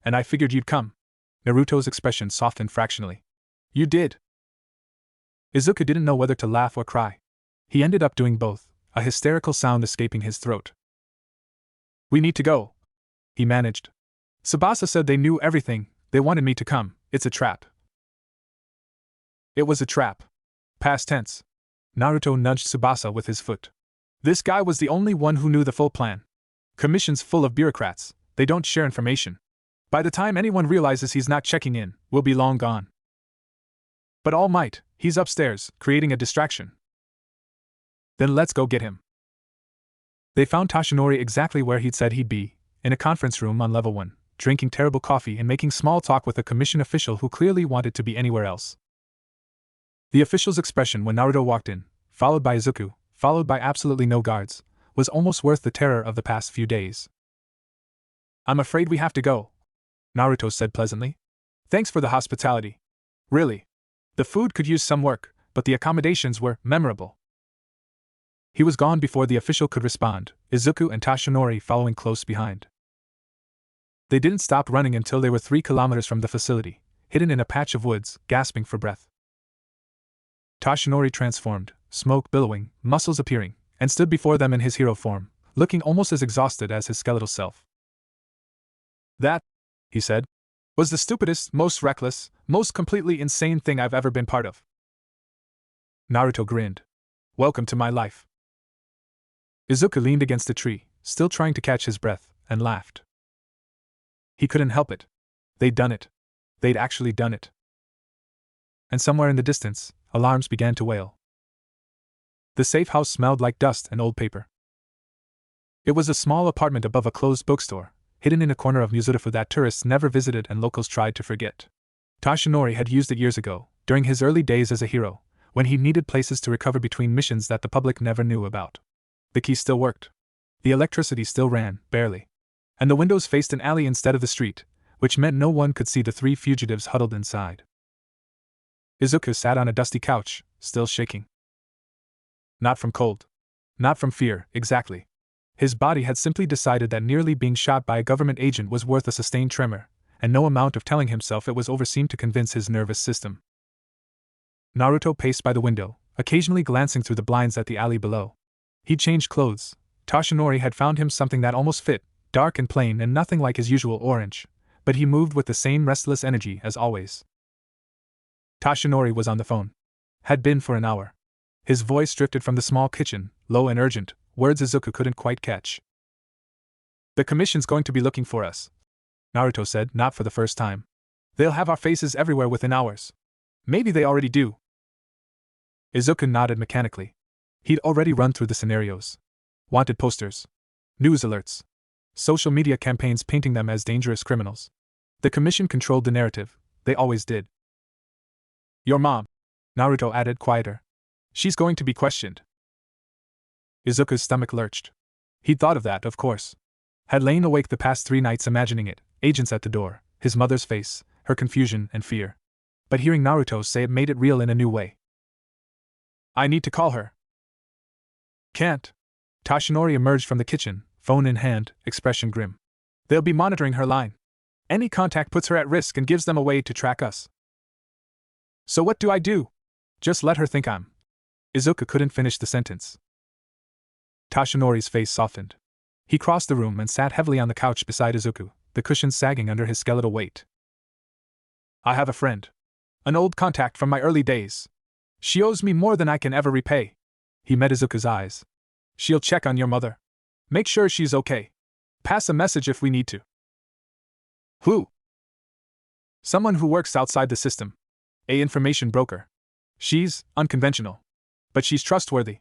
And I figured you'd come. Naruto's expression softened fractionally. You did. Izuku didn't know whether to laugh or cry. He ended up doing both, a hysterical sound escaping his throat. We need to go, he managed. Tsubasa said they knew everything, they wanted me to come, it's a trap. It was a trap. Past tense. Naruto nudged Tsubasa with his foot. This guy was the only one who knew the full plan. Commission's full of bureaucrats, they don't share information. By the time anyone realizes he's not checking in, we'll be long gone. But All Might, he's upstairs, creating a distraction. Then let's go get him. They found Tashinori exactly where he'd said he'd be, in a conference room on level 1, drinking terrible coffee and making small talk with a commission official who clearly wanted to be anywhere else. The official's expression when Naruto walked in, followed by Izuku, followed by absolutely no guards, was almost worth the terror of the past few days. I'm afraid we have to go, Naruto said pleasantly. Thanks for the hospitality. Really. The food could use some work, but the accommodations were memorable. He was gone before the official could respond, Izuku and Tashinori following close behind. They didn't stop running until they were 3 kilometers from the facility, hidden in a patch of woods, gasping for breath. Tashinori transformed, smoke billowing, muscles appearing, and stood before them in his hero form, looking almost as exhausted as his skeletal self. That, he said. was the stupidest, most reckless, most completely insane thing I've ever been part of. Naruto grinned. Welcome to my life. Izuku leaned against a tree, still trying to catch his breath, and laughed. He couldn't help it. They'd done it. They'd actually done it. And somewhere in the distance, alarms began to wail. The safe house smelled like dust and old paper. It was a small apartment above a closed bookstore, hidden in a corner of Muzurifu that tourists never visited and locals tried to forget. Toshinori had used it years ago, during his early days as a hero, when he needed places to recover between missions that the public never knew about. The key still worked. The electricity still ran, barely. And the windows faced an alley instead of the street, which meant no one could see the three fugitives huddled inside. Izuku sat on a dusty couch, still shaking. Not from cold. Not from fear, exactly. His body had simply decided that nearly being shot by a government agent was worth a sustained tremor, and no amount of telling himself it was over seemed to convince his nervous system. Naruto paced by the window, occasionally glancing through the blinds at the alley below. He'd changed clothes. Toshinori had found him something that almost fit, dark and plain and nothing like his usual orange, but he moved with the same restless energy as always. Toshinori was on the phone. Had been for an hour. His voice drifted from the small kitchen, low and urgent, words Izuku couldn't quite catch. The commission's going to be looking for us, Naruto said, not for the first time. They'll have our faces everywhere within hours. Maybe they already do. Izuku nodded mechanically. He'd already run through the scenarios. Wanted posters. News alerts. Social media campaigns painting them as dangerous criminals. The commission controlled the narrative. They always did. Your mom, Naruto added, quieter. She's going to be questioned. Izuku's stomach lurched. He'd thought of that, of course. Had lain awake the past 3 nights imagining it, agents at the door, his mother's face, her confusion and fear. But hearing Naruto say it made it real in a new way. I need to call her. Can't. Toshinori emerged from the kitchen, phone in hand, expression grim. They'll be monitoring her line. Any contact puts her at risk and gives them a way to track us. So what do I do? Just let her think I'm. Izuku couldn't finish the sentence. Toshinori's face softened. He crossed the room and sat heavily on the couch beside Izuku, the cushions sagging under his skeletal weight. I have a friend. An old contact from my early days. She owes me more than I can ever repay. He met Izuku's eyes. She'll check on your mother. Make sure she's okay. Pass a message if we need to. Who? Someone who works outside the system. A information broker. She's unconventional. But she's trustworthy.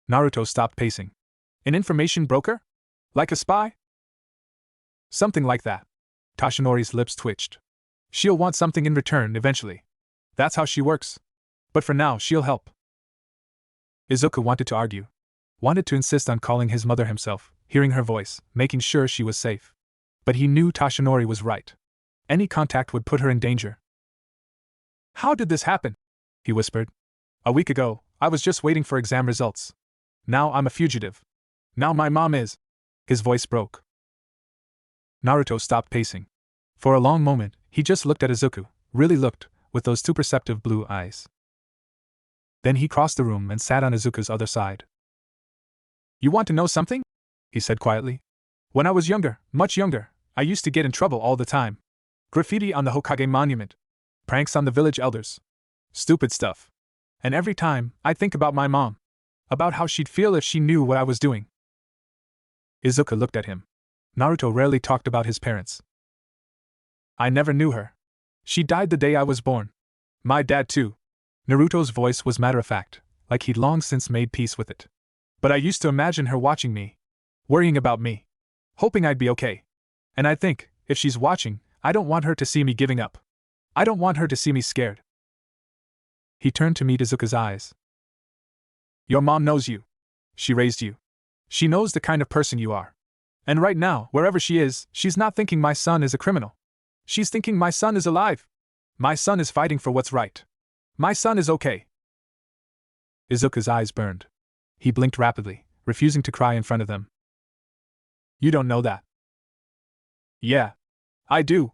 Naruto stopped pacing. An information broker? Like a spy? Something like that. Toshinori's lips twitched. She'll want something in return eventually. That's how she works. But for now, she'll help. Izuku wanted to argue. Wanted to insist on calling his mother himself, hearing her voice, making sure she was safe. But he knew Toshinori was right. Any contact would put her in danger. How did this happen? He whispered. A week ago, I was just waiting for exam results. Now I'm a fugitive. Now my mom is. His voice broke. Naruto stopped pacing. For a long moment, he just looked at Izuku, really looked, with those two perceptive blue eyes. Then he crossed the room and sat on Izuku's other side. You want to know something? He said quietly. When I was younger, much younger, I used to get in trouble all the time. Graffiti on the Hokage monument. Pranks on the village elders. Stupid stuff. And every time, I'd think about my mom. About how she'd feel if she knew what I was doing. Izuku looked at him. Naruto rarely talked about his parents. I never knew her. She died the day I was born. My dad too. Naruto's voice was matter-of-fact, like he'd long since made peace with it. But I used to imagine her watching me. Worrying about me. Hoping I'd be okay. And I think, if she's watching, I don't want her to see me giving up. I don't want her to see me scared. He turned to meet Izuku's eyes. Your mom knows you. She raised you. She knows the kind of person you are. And right now, wherever she is, she's not thinking my son is a criminal. She's thinking my son is alive. My son is fighting for what's right. My son is okay. Izuku's eyes burned. He blinked rapidly, refusing to cry in front of them. You don't know that. Yeah. I do.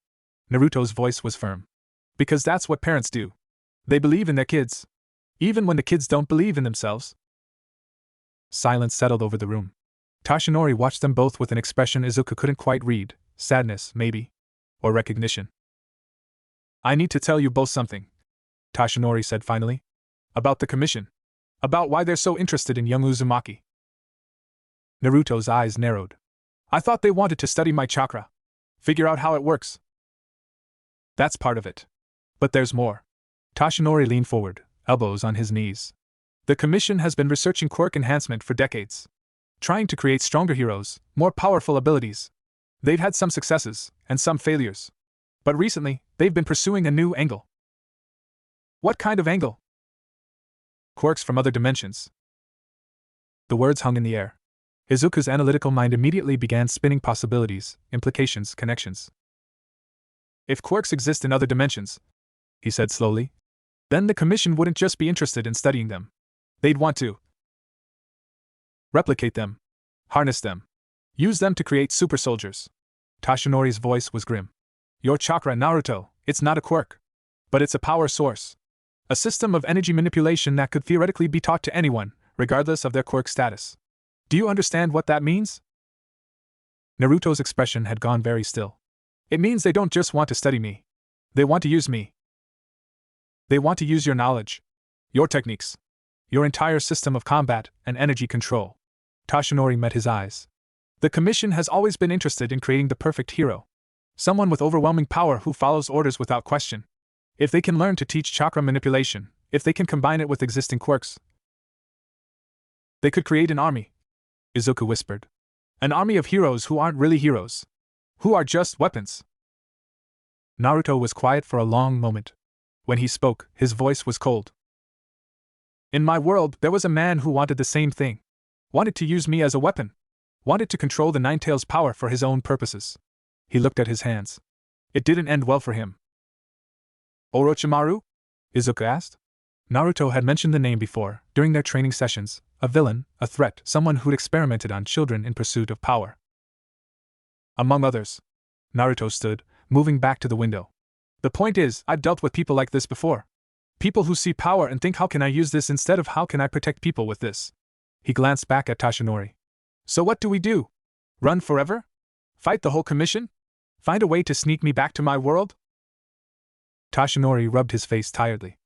Naruto's voice was firm. Because that's what parents do. They believe in their kids. Even when the kids don't believe in themselves. Silence settled over the room. Toshinori watched them both with an expression Izuku couldn't quite read. Sadness, maybe. or recognition. I need to tell you both something, Tashinori said finally. About the commission. About why they're so interested in young Uzumaki. Naruto's eyes narrowed. I thought they wanted to study my chakra. Figure out how it works. That's part of it. But there's more. Tashinori leaned forward, elbows on his knees. The commission has been researching quirk enhancement for decades. Trying to create stronger heroes, more powerful abilities. They've had some successes, and some failures. But recently, they've been pursuing a new angle. What kind of angle? Quirks from other dimensions. The words hung in the air. Izuku's analytical mind immediately began spinning possibilities, implications, connections. If quirks exist in other dimensions, he said slowly, then the commission wouldn't just be interested in studying them. They'd want to replicate them, harness them, use them to create super soldiers. Tashinori's voice was grim. Your chakra, Naruto, it's not a quirk. But it's a power source. A system of energy manipulation that could theoretically be taught to anyone, regardless of their quirk status. Do you understand what that means? Naruto's expression had gone very still. It means they don't just want to study me. They want to use me. They want to use your knowledge, your techniques, your entire system of combat and energy control. Tashinori met his eyes. The commission has always been interested in creating the perfect hero. Someone with overwhelming power who follows orders without question. If they can learn to teach chakra manipulation, if they can combine it with existing quirks, they could create an army, Izuku whispered. An army of heroes who aren't really heroes. Who are just weapons. Naruto was quiet for a long moment. When he spoke, his voice was cold. In my world, there was a man who wanted the same thing. Wanted to use me as a weapon. Wanted to control the Ninetales' power for his own purposes. He looked at his hands. It didn't end well for him. Orochimaru? Izuku asked. Naruto had mentioned the name before, during their training sessions, a villain, a threat, someone who'd experimented on children in pursuit of power. Among others. Naruto stood, moving back to the window. The point is, I've dealt with people like this before. People who see power and think, how can I use this instead of how can I protect people with this? He glanced back at Tashinori. So what do we do? Run forever? Fight the whole commission? Find a way to sneak me back to my world? Tashinori rubbed his face tiredly.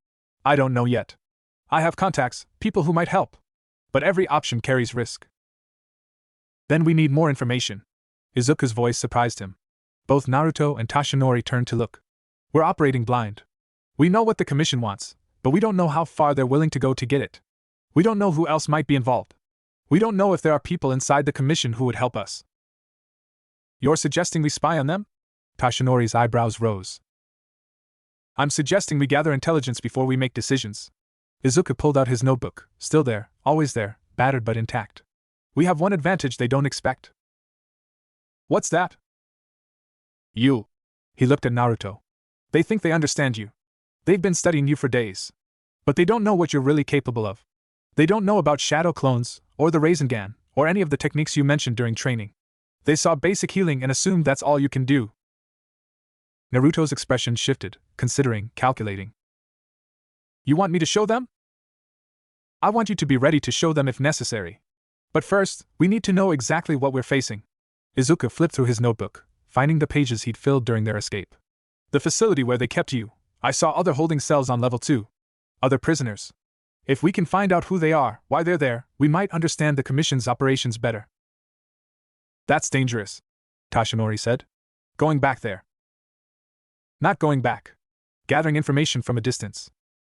I don't know yet. I have contacts, people who might help. But every option carries risk. Then we need more information. Izuku's voice surprised him. Both Naruto and Tashinori turned to look. We're operating blind. We know what the commission wants, but we don't know how far they're willing to go to get it. We don't know who else might be involved. We don't know if there are people inside the commission who would help us. You're suggesting we spy on them? Tashinori's eyebrows rose. I'm suggesting we gather intelligence before we make decisions. Izuku pulled out his notebook, still there, always there, battered but intact. We have one advantage they don't expect. What's that? You. He looked at Naruto. They think they understand you. They've been studying you for days. But they don't know what you're really capable of. They don't know about shadow clones, or the Rasengan, or any of the techniques you mentioned during training. They saw basic healing and assumed that's all you can do. Naruto's expression shifted, considering, calculating. You want me to show them? I want you to be ready to show them if necessary. But first, we need to know exactly what we're facing. Izuku flipped through his notebook, finding the pages he'd filled during their escape. The facility where they kept you. I saw other holding cells on level 2. Other prisoners. If we can find out who they are, why they're there, we might understand the commission's operations better. That's dangerous, Tashinori said. Going back there. Not going back. Gathering information from a distance.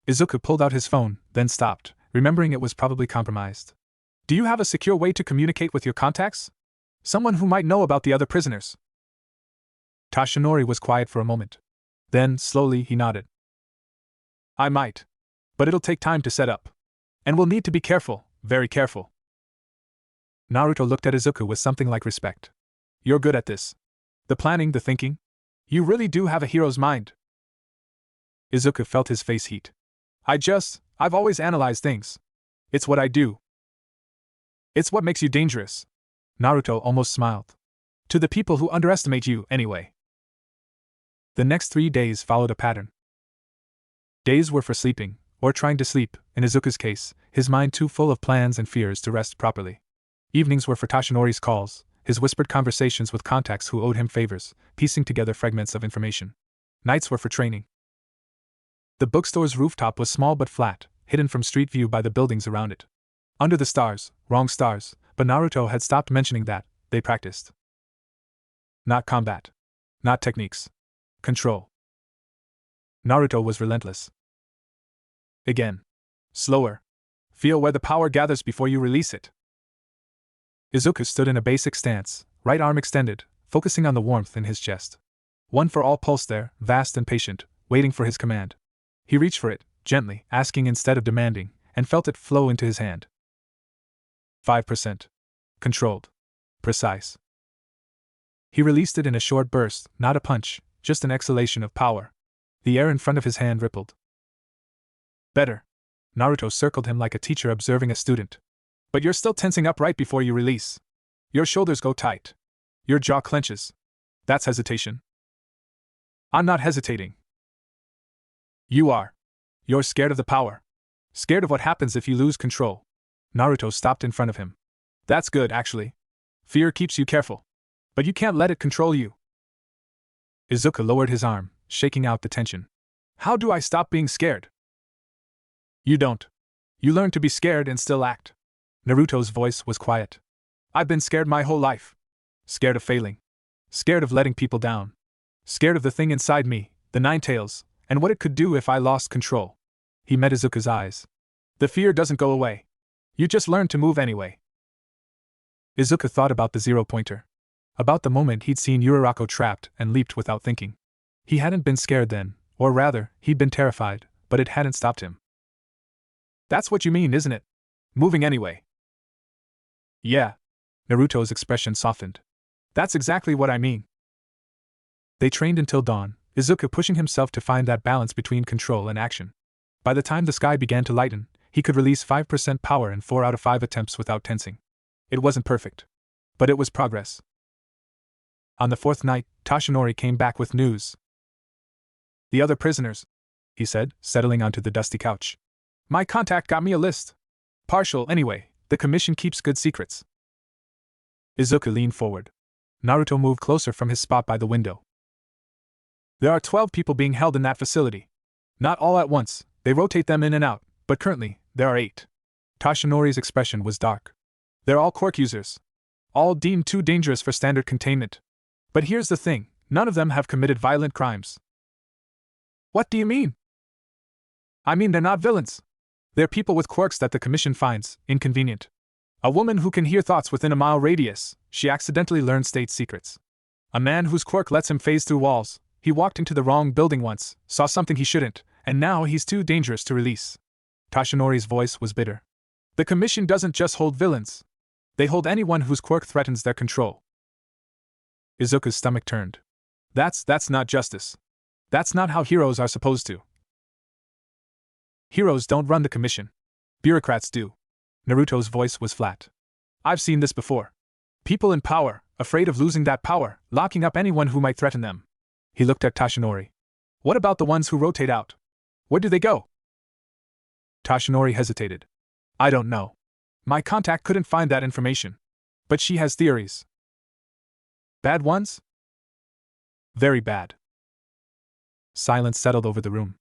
Izuku pulled out his phone, then stopped, remembering it was probably compromised. Do you have a secure way to communicate with your contacts? Someone who might know about the other prisoners. Tashinori was quiet for a moment. Then, slowly, he nodded. I might. But it'll take time to set up. And we'll need to be careful, very careful. Naruto looked at Izuku with something like respect. You're good at this. The planning, the thinking. You really do have a hero's mind. Izuku felt his face heat. I've always analyzed things. It's what I do. It's what makes you dangerous. Naruto almost smiled. To the people who underestimate you, anyway. The next 3 days followed a pattern. Days were for sleeping, or trying to sleep, in Izuku's case, his mind too full of plans and fears to rest properly. Evenings were for Tashinori's calls, his whispered conversations with contacts who owed him favors, piecing together fragments of information. Nights were for training. The bookstore's rooftop was small but flat, hidden from street view by the buildings around it. Under the stars, wrong stars, but Naruto had stopped mentioning that. They practiced. Not combat. Not techniques. Control. Naruto was relentless. Again. Slower. Feel where the power gathers before you release it. Izuku stood in a basic stance, right arm extended, focusing on the warmth in his chest. One for all pulse there, vast and patient, waiting for his command. He reached for it, gently, asking instead of demanding, and felt it flow into his hand. 5%. Controlled. Precise. He released it in a short burst, not a punch, just an exhalation of power. The air in front of his hand rippled. Better. Naruto circled him like a teacher observing a student. But you're still tensing up right before you release. Your shoulders go tight. Your jaw clenches. That's hesitation. I'm not hesitating. You are. You're scared of the power. Scared of what happens if you lose control. Naruto stopped in front of him. That's good, actually. Fear keeps you careful. But you can't let it control you. Izuku lowered his arm, shaking out the tension. How do I stop being scared? You don't. You learn to be scared and still act. Naruto's voice was quiet. I've been scared my whole life. Scared of failing. Scared of letting people down. Scared of the thing inside me, the Nine Tails, and what it could do if I lost control. He met Izuku's eyes. The fear doesn't go away. You just learn to move anyway. Izuku thought about the zero-pointer. About the moment he'd seen Urarako trapped and leaped without thinking. He hadn't been scared then, or rather, he'd been terrified, but it hadn't stopped him. That's what you mean, isn't it? Moving anyway. Yeah. Naruto's expression softened. That's exactly what I mean. They trained until dawn, Izuku pushing himself to find that balance between control and action. By the time the sky began to lighten, he could release 5% power in 4 out of 5 attempts without tensing. It wasn't perfect. But it was progress. On the 4th night, Toshinori came back with news. The other prisoners, he said, settling onto the dusty couch. My contact got me a list. Partial, anyway. The commission keeps good secrets. Izuku leaned forward. Naruto moved closer from his spot by the window. There are 12 people being held in that facility. Not all at once, they rotate them in and out, but currently, there are 8. Toshinori's expression was dark. They're all quirk users. All deemed too dangerous for standard containment. But here's the thing, none of them have committed violent crimes. What do you mean? I mean they're not villains. They're people with quirks that the commission finds inconvenient. A woman who can hear thoughts within a mile radius, she accidentally learned state secrets. A man whose quirk lets him phase through walls, he walked into the wrong building once, saw something he shouldn't, and now he's too dangerous to release. Toshinori's voice was bitter. The commission doesn't just hold villains. They hold anyone whose quirk threatens their control. Izuku's stomach turned. That's not justice. That's not how heroes are supposed to. Heroes don't run the commission. Bureaucrats do. Naruto's voice was flat. I've seen this before. People in power, afraid of losing that power, locking up anyone who might threaten them. He looked at Toshinori. What about the ones who rotate out? Where do they go? Toshinori hesitated. I don't know. My contact couldn't find that information. But she has theories. Bad ones? Very bad. Silence settled over the room.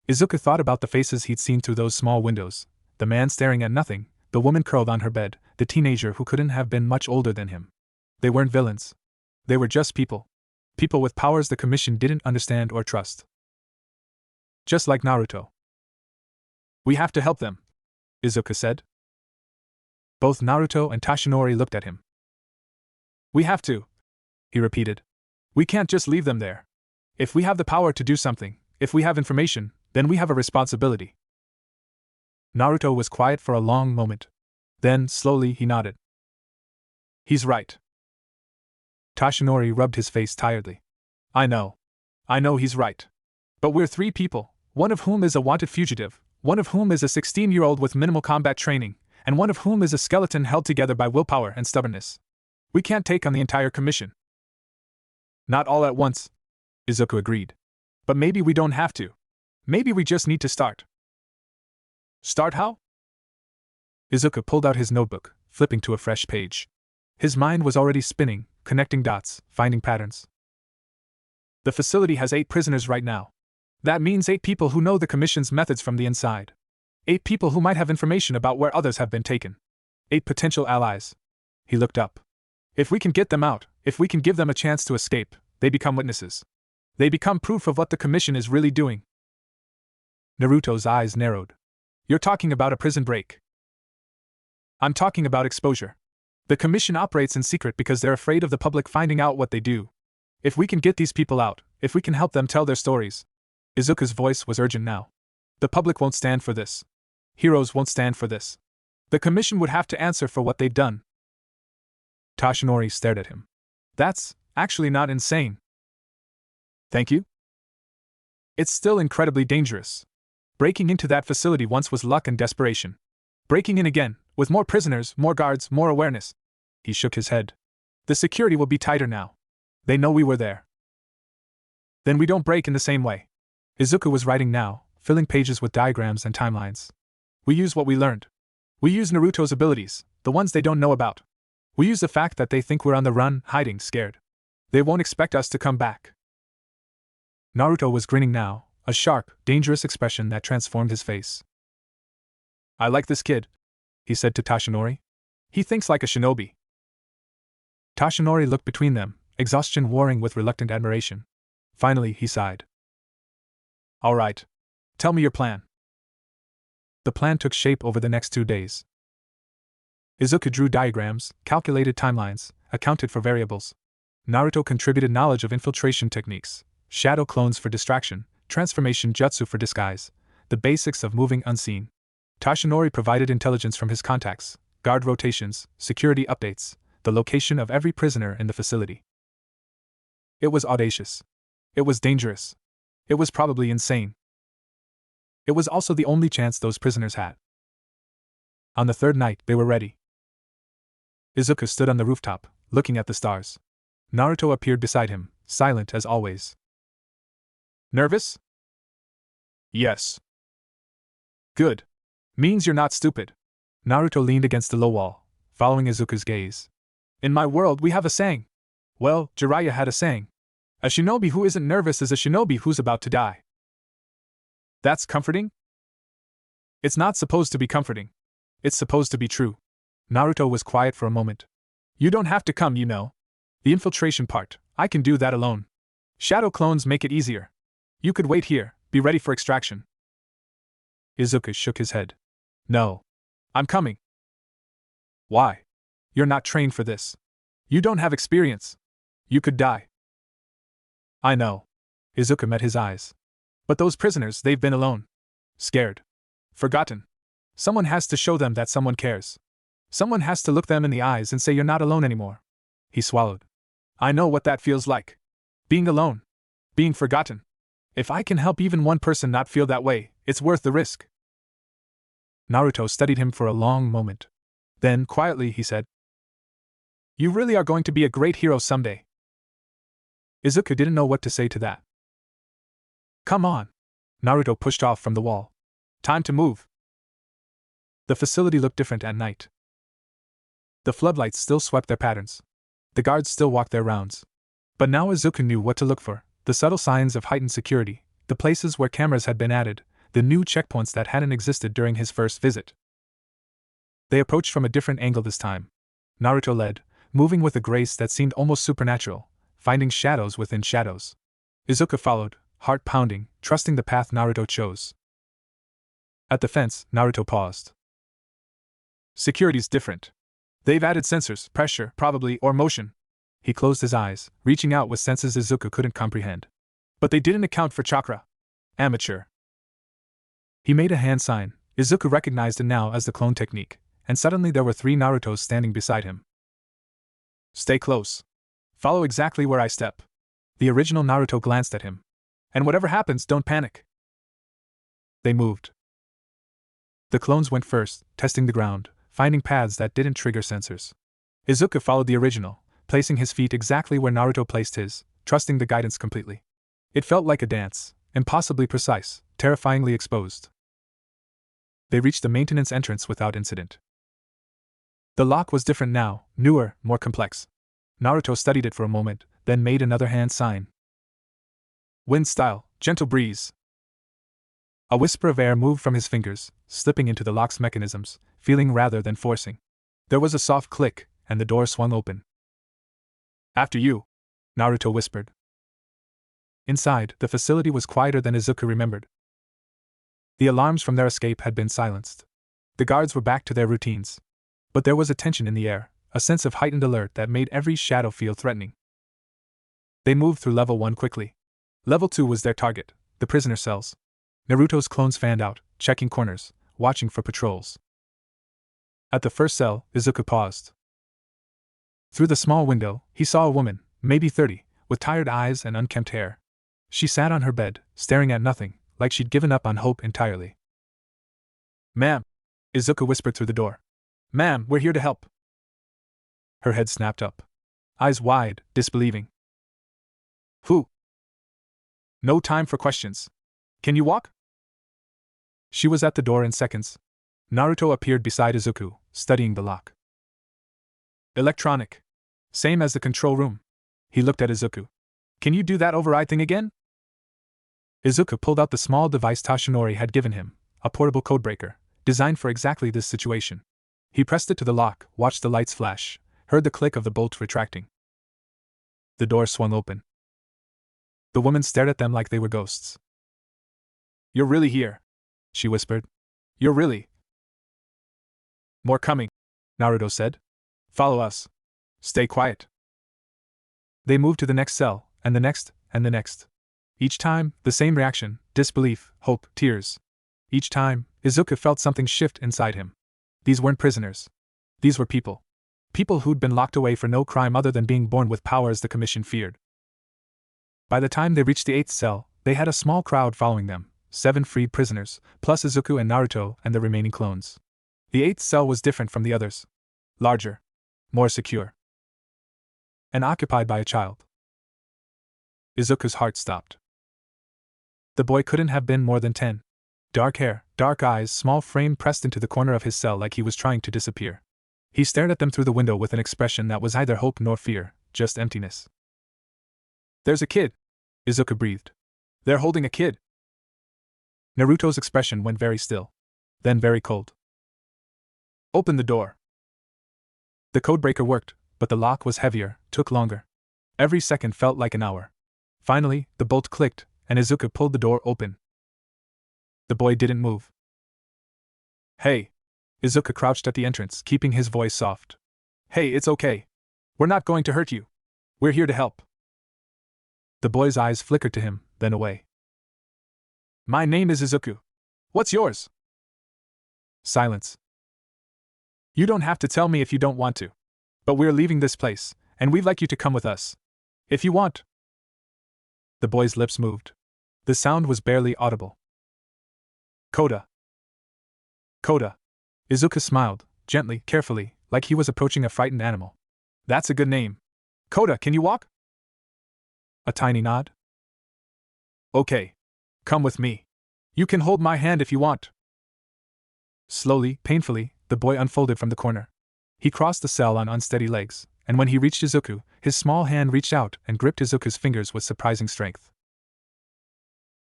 Izuku thought about the faces he'd seen through those small windows, the man staring at nothing, the woman curled on her bed, the teenager who couldn't have been much older than him. They weren't villains. They were just people. People with powers the commission didn't understand or trust. Just like Naruto. We have to help them, Izuku said. Both Naruto and Toshinori looked at him. We have to, he repeated. We can't just leave them there. If we have the power to do something, if we have information, then we have a responsibility. Naruto was quiet for a long moment. Then, slowly, he nodded. He's right. Toshinori rubbed his face tiredly. I know he's right. But we're 3 people, one of whom is a wanted fugitive, one of whom is a 16-year-old with minimal combat training, and one of whom is a skeleton held together by willpower and stubbornness. We can't take on the entire commission. Not all at once, Izuku agreed. But maybe we don't have to. Maybe we just need to start. Start how? Izuku pulled out his notebook, flipping to a fresh page. His mind was already spinning, connecting dots, finding patterns. The facility has 8 prisoners right now. That means 8 people who know the Commission's methods from the inside. 8 people who might have information about where others have been taken. 8 potential allies. He looked up. If we can get them out, if we can give them a chance to escape, they become witnesses. They become proof of what the Commission is really doing. Naruto's eyes narrowed. You're talking about a prison break. I'm talking about exposure. The Commission operates in secret because they're afraid of the public finding out what they do. If we can get these people out, if we can help them tell their stories. Izuku's voice was urgent now. The public won't stand for this. Heroes won't stand for this. The Commission would have to answer for what they've done. Toshinori stared at him. That's actually not insane. Thank you? It's still incredibly dangerous. Breaking into that facility once was luck and desperation. Breaking in again, with more prisoners, more guards, more awareness. He shook his head. The security will be tighter now. They know we were there. Then we don't break in the same way. Izuku was writing now, filling pages with diagrams and timelines. We use what we learned. We use Naruto's abilities, the ones they don't know about. We use the fact that they think we're on the run, hiding, scared. They won't expect us to come back. Naruto was grinning now, a sharp, dangerous expression that transformed his face. I like this kid, he said to Toshinori. He thinks like a shinobi. Toshinori looked between them, exhaustion warring with reluctant admiration. Finally, he sighed. All right. Tell me your plan. The plan took shape over the next 2 days. Izuku drew diagrams, calculated timelines, accounted for variables. Naruto contributed knowledge of infiltration techniques, shadow clones for distraction, transformation jutsu for disguise, the basics of moving unseen. Toshinori provided intelligence from his contacts, guard rotations, security updates, the location of every prisoner in the facility. It was audacious. It was dangerous. It was probably insane. It was also the only chance those prisoners had. On the 3rd night, they were ready. Izuku stood on the rooftop, looking at the stars. Naruto appeared beside him, silent as always. Nervous? Yes. Good. Means you're not stupid. Naruto leaned against the low wall, following Izuku's gaze. In my world we have a saying. Well, Jiraiya had a saying. A shinobi who isn't nervous is a shinobi who's about to die. That's comforting? It's not supposed to be comforting. It's supposed to be true. Naruto was quiet for a moment. You don't have to come, you know. The infiltration part, I can do that alone. Shadow clones make it easier. You could wait here, be ready for extraction. Izuku shook his head. No. I'm coming. Why? You're not trained for this. You don't have experience. You could die. I know. Izuku met his eyes. But those prisoners, they've been alone. Scared. Forgotten. Someone has to show them that someone cares. Someone has to look them in the eyes and say you're not alone anymore. He swallowed. I know what that feels like. Being alone. Being forgotten. If I can help even one person not feel that way, it's worth the risk. Naruto studied him for a long moment. Then, quietly, he said, You really are going to be a great hero someday. Izuku didn't know what to say to that. Come on. Naruto pushed off from the wall. Time to move. The facility looked different at night. The floodlights still swept their patterns. The guards still walked their rounds. But now Izuku knew what to look for, the subtle signs of heightened security, the places where cameras had been added, the new checkpoints that hadn't existed during his first visit. They approached from a different angle this time. Naruto led, moving with a grace that seemed almost supernatural, finding shadows within shadows. Izuku followed, heart pounding, trusting the path Naruto chose. At the fence, Naruto paused. Security's different. They've added sensors, pressure, probably, or motion. He closed his eyes, reaching out with senses Izuku couldn't comprehend. But they didn't account for chakra. Amateur. He made a hand sign. Izuku recognized it now as the clone technique, and suddenly there were 3 Narutos standing beside him. Stay close. Follow exactly where I step. The original Naruto glanced at him. And whatever happens, don't panic. They moved. The clones went first, testing the ground, finding paths that didn't trigger sensors. Izuku followed the original, placing his feet exactly where Naruto placed his, trusting the guidance completely. It felt like a dance, impossibly precise, terrifyingly exposed. They reached the maintenance entrance without incident. The lock was different now, newer, more complex. Naruto studied it for a moment, then made another hand sign. Wind style, gentle breeze. A whisper of air moved from his fingers, slipping into the lock's mechanisms, feeling rather than forcing. There was a soft click, and the door swung open. After you, Naruto whispered. Inside, the facility was quieter than Izuku remembered. The alarms from their escape had been silenced. The guards were back to their routines. But there was a tension in the air, a sense of heightened alert that made every shadow feel threatening. They moved through level 1 quickly. Level 2 was their target, the prisoner cells. Naruto's clones fanned out, checking corners, watching for patrols. At the first cell, Izuku paused. Through the small window, he saw a woman, maybe 30, with tired eyes and unkempt hair. She sat on her bed, staring at nothing, like she'd given up on hope entirely. "Ma'am," Izuku whispered through the door. "Ma'am, we're here to help." Her head snapped up. Eyes wide, disbelieving. "Who?" "No time for questions. Can you walk?" She was at the door in seconds. Naruto appeared beside Izuku, studying the lock. "Electronic. Same as the control room." He looked at Izuku. "Can you do that override thing again?" Izuku pulled out the small device Tashinori had given him, a portable codebreaker, designed for exactly this situation. He pressed it to the lock, watched the lights flash, heard the click of the bolt retracting. The door swung open. The woman stared at them like they were ghosts. "You're really here," she whispered. "You're really—" "More coming," Naruto said. "Follow us. Stay quiet." They moved to the next cell, and the next, and the next. Each time, the same reaction: disbelief, hope, tears. Each time, Izuku felt something shift inside him. These weren't prisoners. These were people. People who'd been locked away for no crime other than being born with powers the Commission feared. By the time they reached the 8th cell, they had a small crowd following them, 7 freed prisoners, plus Izuku and Naruto and the remaining clones. The 8th cell was different from the others. Larger. More secure. And occupied by a child. Izuku's heart stopped. The boy couldn't have been more than 10. Dark hair, dark eyes, small frame pressed into the corner of his cell like he was trying to disappear. He stared at them through the window with an expression that was neither hope nor fear, just emptiness. "There's a kid," Izuku breathed. "They're holding a kid." Naruto's expression went very still. Then very cold. "Open the door." The codebreaker worked, but the lock was heavier, took longer. Every second felt like an hour. Finally, the bolt clicked, and Izuku pulled the door open. The boy didn't move. "Hey." Izuku crouched at the entrance, keeping his voice soft. "Hey, it's okay. We're not going to hurt you. We're here to help." The boy's eyes flickered to him, then away. "My name is Izuku. What's yours?" Silence. "You don't have to tell me if you don't want to. But we're leaving this place, and we'd like you to come with us. If you want." The boy's lips moved. The sound was barely audible. "Koda. Koda." Izuku smiled, gently, carefully, like he was approaching a frightened animal. "That's a good name. Koda, can you walk?" A tiny nod. "Okay. Come with me. You can hold my hand if you want." Slowly, painfully, the boy unfolded from the corner. He crossed the cell on unsteady legs, and when he reached Izuku, his small hand reached out and gripped Izuku's fingers with surprising strength.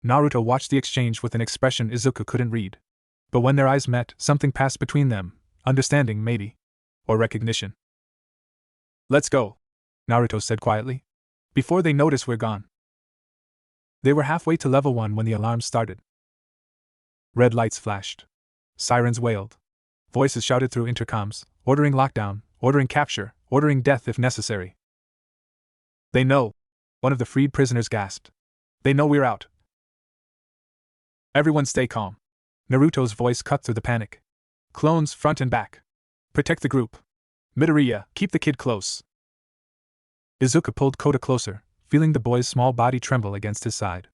Naruto watched the exchange with an expression Izuku couldn't read. But when their eyes met, something passed between them, understanding maybe. Or recognition. "Let's go," Naruto said quietly. "Before they notice we're gone." They were halfway to level 1 when the alarms started. Red lights flashed. Sirens wailed. Voices shouted through intercoms, ordering lockdown, ordering capture, ordering death if necessary. "They know," one of the freed prisoners gasped. "They know we're out." "Everyone stay calm." Naruto's voice cut through the panic. "Clones, front and back. Protect the group. Midoriya, keep the kid close." Izuku pulled Koda closer, feeling the boy's small body tremble against his side.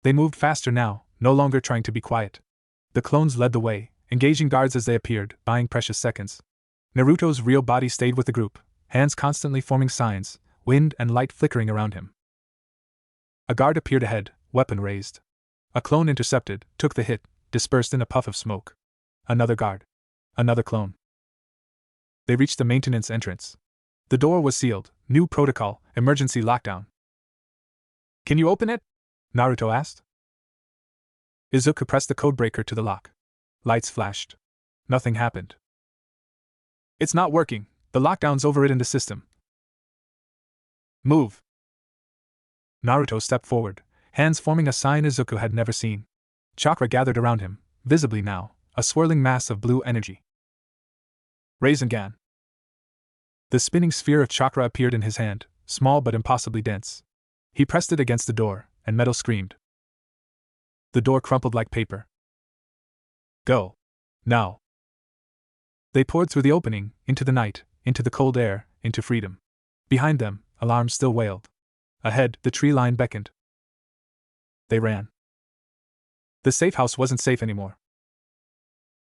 They moved faster now, no longer trying to be quiet. The clones led the way, engaging guards as they appeared, buying precious seconds. Naruto's real body stayed with the group, hands constantly forming signs, wind and light flickering around him. A guard appeared ahead, weapon raised. A clone intercepted, took the hit, dispersed in a puff of smoke. Another guard. Another clone. They reached the maintenance entrance. The door was sealed. New protocol, emergency lockdown. Can you open it? Naruto asked. Izuku pressed the codebreaker to the lock. Lights flashed. Nothing happened. It's not working. The lockdown's overridden the system. Move. Naruto stepped forward, hands forming a sign Izuku had never seen. Chakra gathered around him, visibly now, a swirling mass of blue energy. Rasengan. The spinning sphere of chakra appeared in his hand, small but impossibly dense. He pressed it against the door, and metal screamed. The door crumpled like paper. Go. Now. They poured through the opening, into the night, into the cold air, into freedom. Behind them, alarms still wailed. Ahead, the tree line beckoned. They ran. The safe house wasn't safe anymore.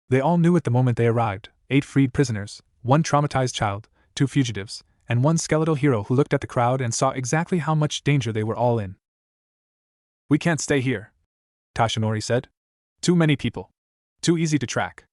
They all knew it the moment they arrived: 8 freed prisoners, 1 traumatized child, 2 fugitives, and 1 skeletal hero who looked at the crowd and saw exactly how much danger they were all in. We can't stay here, Tashinori said. Too many people. Too easy to track.